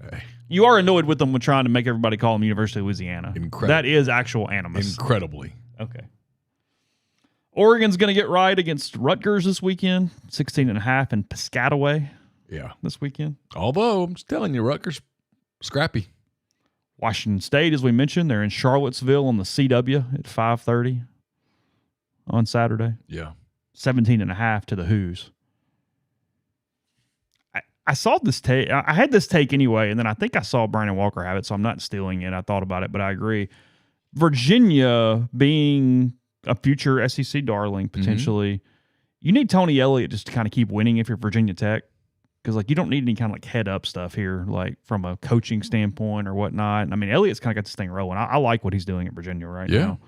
Hey. You are annoyed with them when trying to make everybody call them University of Louisiana. Incredible. That is actual animus. Incredibly. Okay. Oregon's going to get right against Rutgers this weekend. 16.5 in Piscataway. Yeah. This weekend. Although, I'm just telling you, Rutgers, scrappy. Washington State, as we mentioned, they're in Charlottesville on the CW at 5:30 on Saturday. Yeah. 17.5 to the Hoos. I saw this take. I had this take anyway, and then I think I saw Brandon Walker have it, so I'm not stealing it. I thought about it, but I agree. Virginia being a future SEC darling, potentially, you need Tony Elliott just to kind of keep winning if you're Virginia Tech. Because, like, you don't need any kind of, like, head-up stuff here, like, from a coaching standpoint or whatnot. And, I mean, Elliott's kind of got this thing rolling. I like what he's doing at Virginia right now.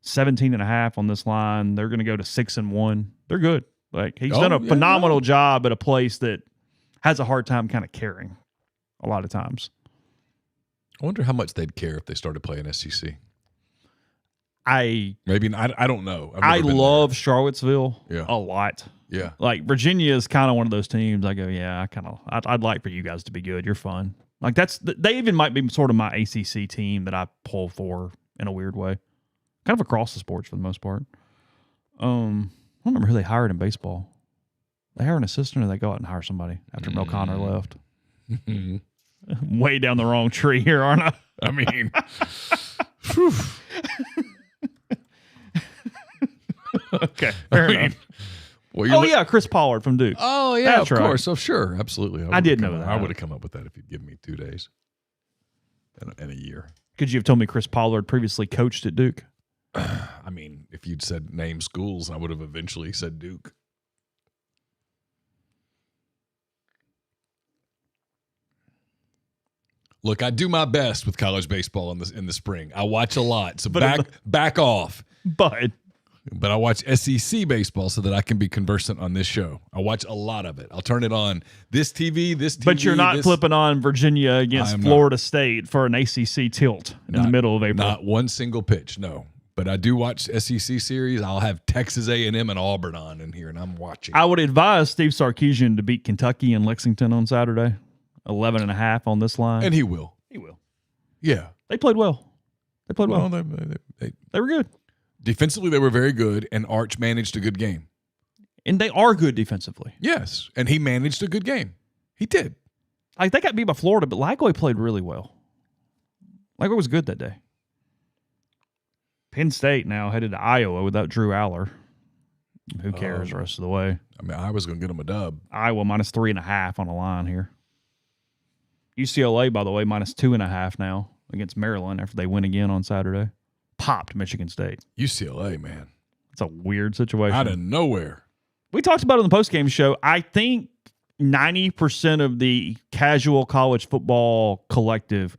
17.5 on this line. They're going to go to 6-1. They're good. Like, he's done a phenomenal job at a place that has a hard time kind of caring a lot of times. I wonder how much they'd care if they started playing SEC. I don't know. I love Charlottesville a lot. Yeah. Like, Virginia is kind of one of those teams. I go, yeah, I'd like for you guys to be good. You're fun. Like, they even might be sort of my ACC team that I pull for in a weird way. Kind of across the sports for the most part. I don't remember who they hired in baseball. They hire an assistant or they go out and hire somebody after Mel Connor left? Way down the wrong tree here, aren't I? I mean, okay. Fair enough. Well, Chris Pollard from Duke. Oh, yeah, That's of right. course. Oh, sure. Absolutely. I did know that. I would have come up with that if you'd given me 2 days and a year. Could you have told me Chris Pollard previously coached at Duke? I mean, if you'd said name schools, I would have eventually said Duke. Look, I do my best with college baseball in the spring. I watch a lot, so back off. But I watch SEC baseball so that I can be conversant on this show. I watch a lot of it. I'll turn it on this TV. But you're not flipping on Virginia against Florida State for an ACC tilt in the middle of April. Not one single pitch, no. But I do watch SEC series. I'll have Texas A&M and Auburn on in here, and I'm watching. I would advise Steve Sarkisian to beat Kentucky and Lexington on Saturday. 11.5 on this line. And he will. He will. Yeah. They played well. They were good. Defensively, they were very good, and Arch managed a good game. And they are good defensively. Yes, and he managed a good game. He did. Like, they got beat by Florida, but Lagway played really well. Lagway was good that day. Penn State now headed to Iowa without Drew Aller. Who cares the rest of the way? I mean, Iowa's going to get him a dub. Iowa minus 3.5 on the line here. UCLA, by the way, minus 2.5 now against Maryland after they win again on Saturday. Popped Michigan State. UCLA, man. It's a weird situation. Out of nowhere. We talked about it on the postgame show. I think 90% of the casual college football collective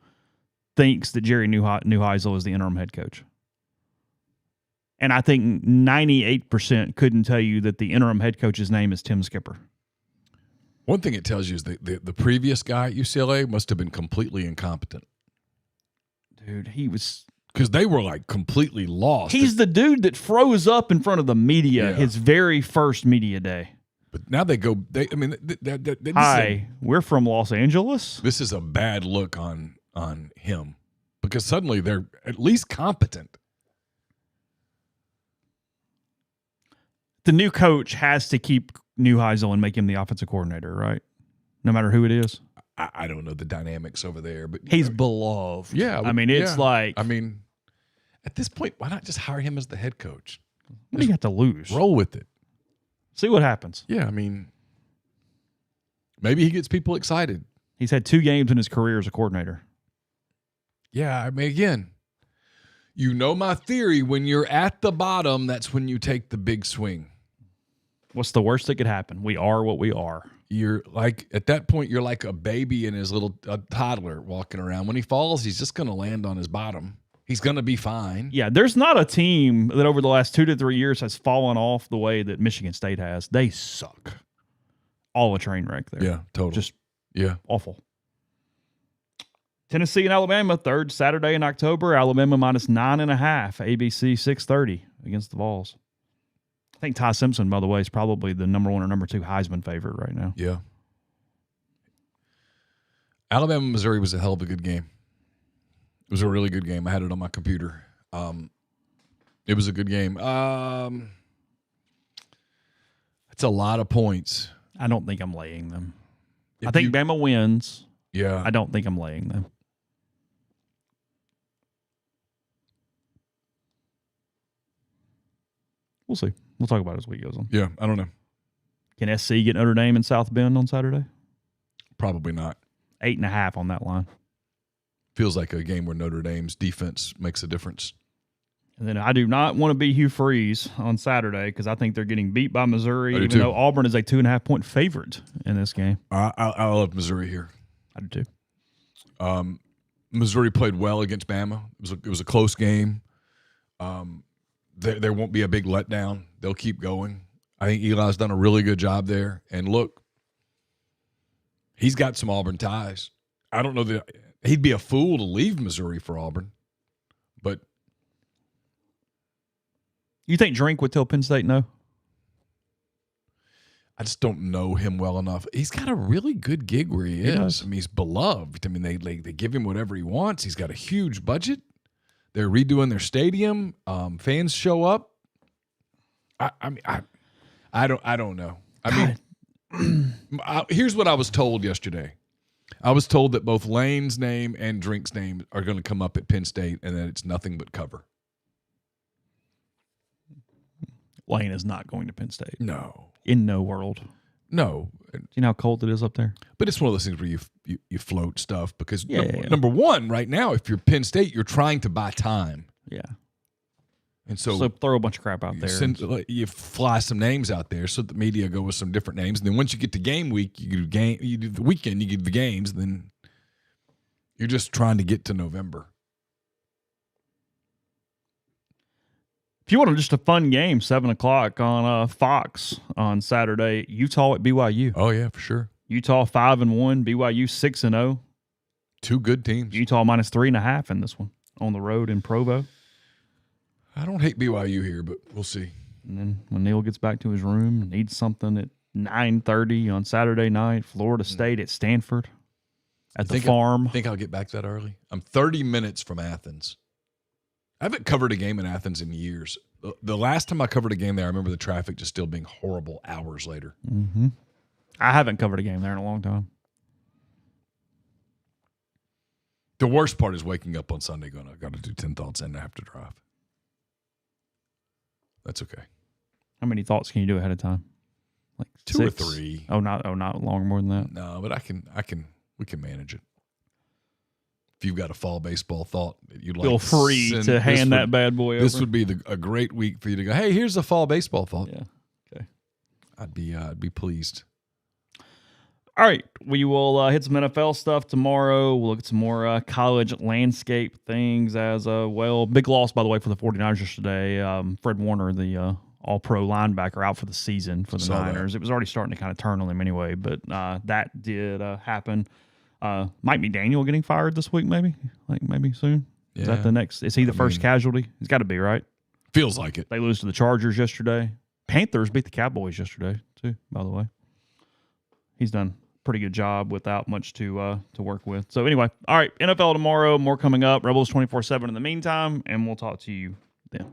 thinks that Jerry Neuheisel is the interim head coach. And I think 98% couldn't tell you that the interim head coach's name is Tim Skipper. One thing it tells you is the previous guy at UCLA must have been completely incompetent. Dude, he was... Because they were, like, completely lost. He's the dude that froze up in front of the media his very first media day. But now they go... Hi, we're from Los Angeles. This is a bad look on him. Because suddenly they're at least competent. The new coach has to keep Neuheisel and make him the offensive coordinator, right? No matter who it is. I don't know the dynamics over there, but he's beloved. Yeah, I mean, it's like... I mean, at this point, why not just hire him as the head coach? What do you got to lose? Roll with it. See what happens. Yeah, I mean, maybe he gets people excited. He's had 2 games in his career as a coordinator. Yeah, I mean, again, You know my theory. When you're at the bottom, that's when you take the big swing. What's the worst that could happen? We are what we are. You're like, at that point, you're like a baby and his little toddler walking around. When he falls, he's just going to land on his bottom. He's going to be fine. Yeah, there's not a team that over the last 2 to 3 years has fallen off the way that Michigan State has. They suck. All a train wreck there. Yeah, totally. Just yeah, awful. Tennessee and Alabama, third Saturday in October. Alabama minus 9.5. ABC 6:30 against the Vols. I think Ty Simpson, by the way, is probably the number 1 or number 2 Heisman favorite right now. Yeah. Alabama, Missouri was a hell of a good game. It was a really good game. I had it on my computer. It was a good game. It's a lot of points. I don't think I'm laying them. I think Bama wins. Yeah. I don't think I'm laying them. We'll see. We'll talk about it as the week goes on. Yeah, I don't know. Can SC get Notre Dame in South Bend on Saturday? Probably not. 8.5 on that line. Feels like a game where Notre Dame's defense makes a difference. And then I do not want to be Hugh Freeze on Saturday because I think they're getting beat by Missouri, even though Auburn is a 2.5-point favorite in this game. I love Missouri here. I do too. Missouri played well against Bama. It was a close game. There won't be a big letdown. They'll keep going. I think Eli's done a really good job there. And look, he's got some Auburn ties. I don't know that he'd be a fool to leave Missouri for Auburn, but you think Drink would tell Penn State no? I just don't know him well enough. He's got a really good gig where he is. I mean, he's beloved. I mean, they give him whatever he wants. He's got a huge budget. They're redoing their stadium. Fans show up. I don't know. I mean, here's what I was told yesterday. I was told that both Lane's name and Drink's name are going to come up at Penn State, and that it's nothing but cover. Lane is not going to Penn State. No. In no world. No. Do you know how cold it is up there? But it's one of those things where you float stuff because number one, right now, if you're Penn State, you're trying to buy time. Yeah. And so throw a bunch of crap out there. You fly some names out there so the media go with some different names. And then once you get to game week, you do the weekend, you get the games, and then you're just trying to get to November. If you want just a fun game, 7 o'clock on Fox on Saturday, Utah at BYU. Oh, yeah, for sure. Utah 5-1, BYU 6-0. Two good teams. Utah minus 3.5 in this one on the road in Provo. I don't hate BYU here, but we'll see. And then when Neal gets back to his room, needs something at 9:30 on Saturday night, Florida State at Stanford at the Farm. I think I'll get back that early. I'm 30 minutes from Athens. I haven't covered a game in Athens in years. The last time I covered a game there, I remember the traffic just still being horrible hours later. Mm-hmm. I haven't covered a game there in a long time. The worst part is waking up on Sunday going, I got to do 10 thoughts and I have to drive. That's okay. How many thoughts can you do ahead of time? Like 2 or 3. Oh, not long more than that. No, but we can manage it. If you've got a fall baseball thought that you'd like, feel free to hand that bad boy over. This would be a great week for you to go, hey, here's a fall baseball thought. Yeah. Okay. I'd be pleased. All right. We will hit some NFL stuff tomorrow. We'll look at some more college landscape things as well. Big loss, by the way, for the 49ers yesterday. Fred Warner, the all-pro linebacker, out for the season for the Niners. It was already starting to kind of turn on him anyway, but that did happen. Might be Daniel getting fired this week, maybe soon. Yeah. Is that the next? Is he the first casualty? He's got to be, right? Feels like it. They lose to the Chargers yesterday. Panthers beat the Cowboys yesterday too, by the way. He's done a pretty good job without much to work with. So anyway, all right, NFL tomorrow, more coming up. Rebels 24/7 in the meantime, and we'll talk to you then.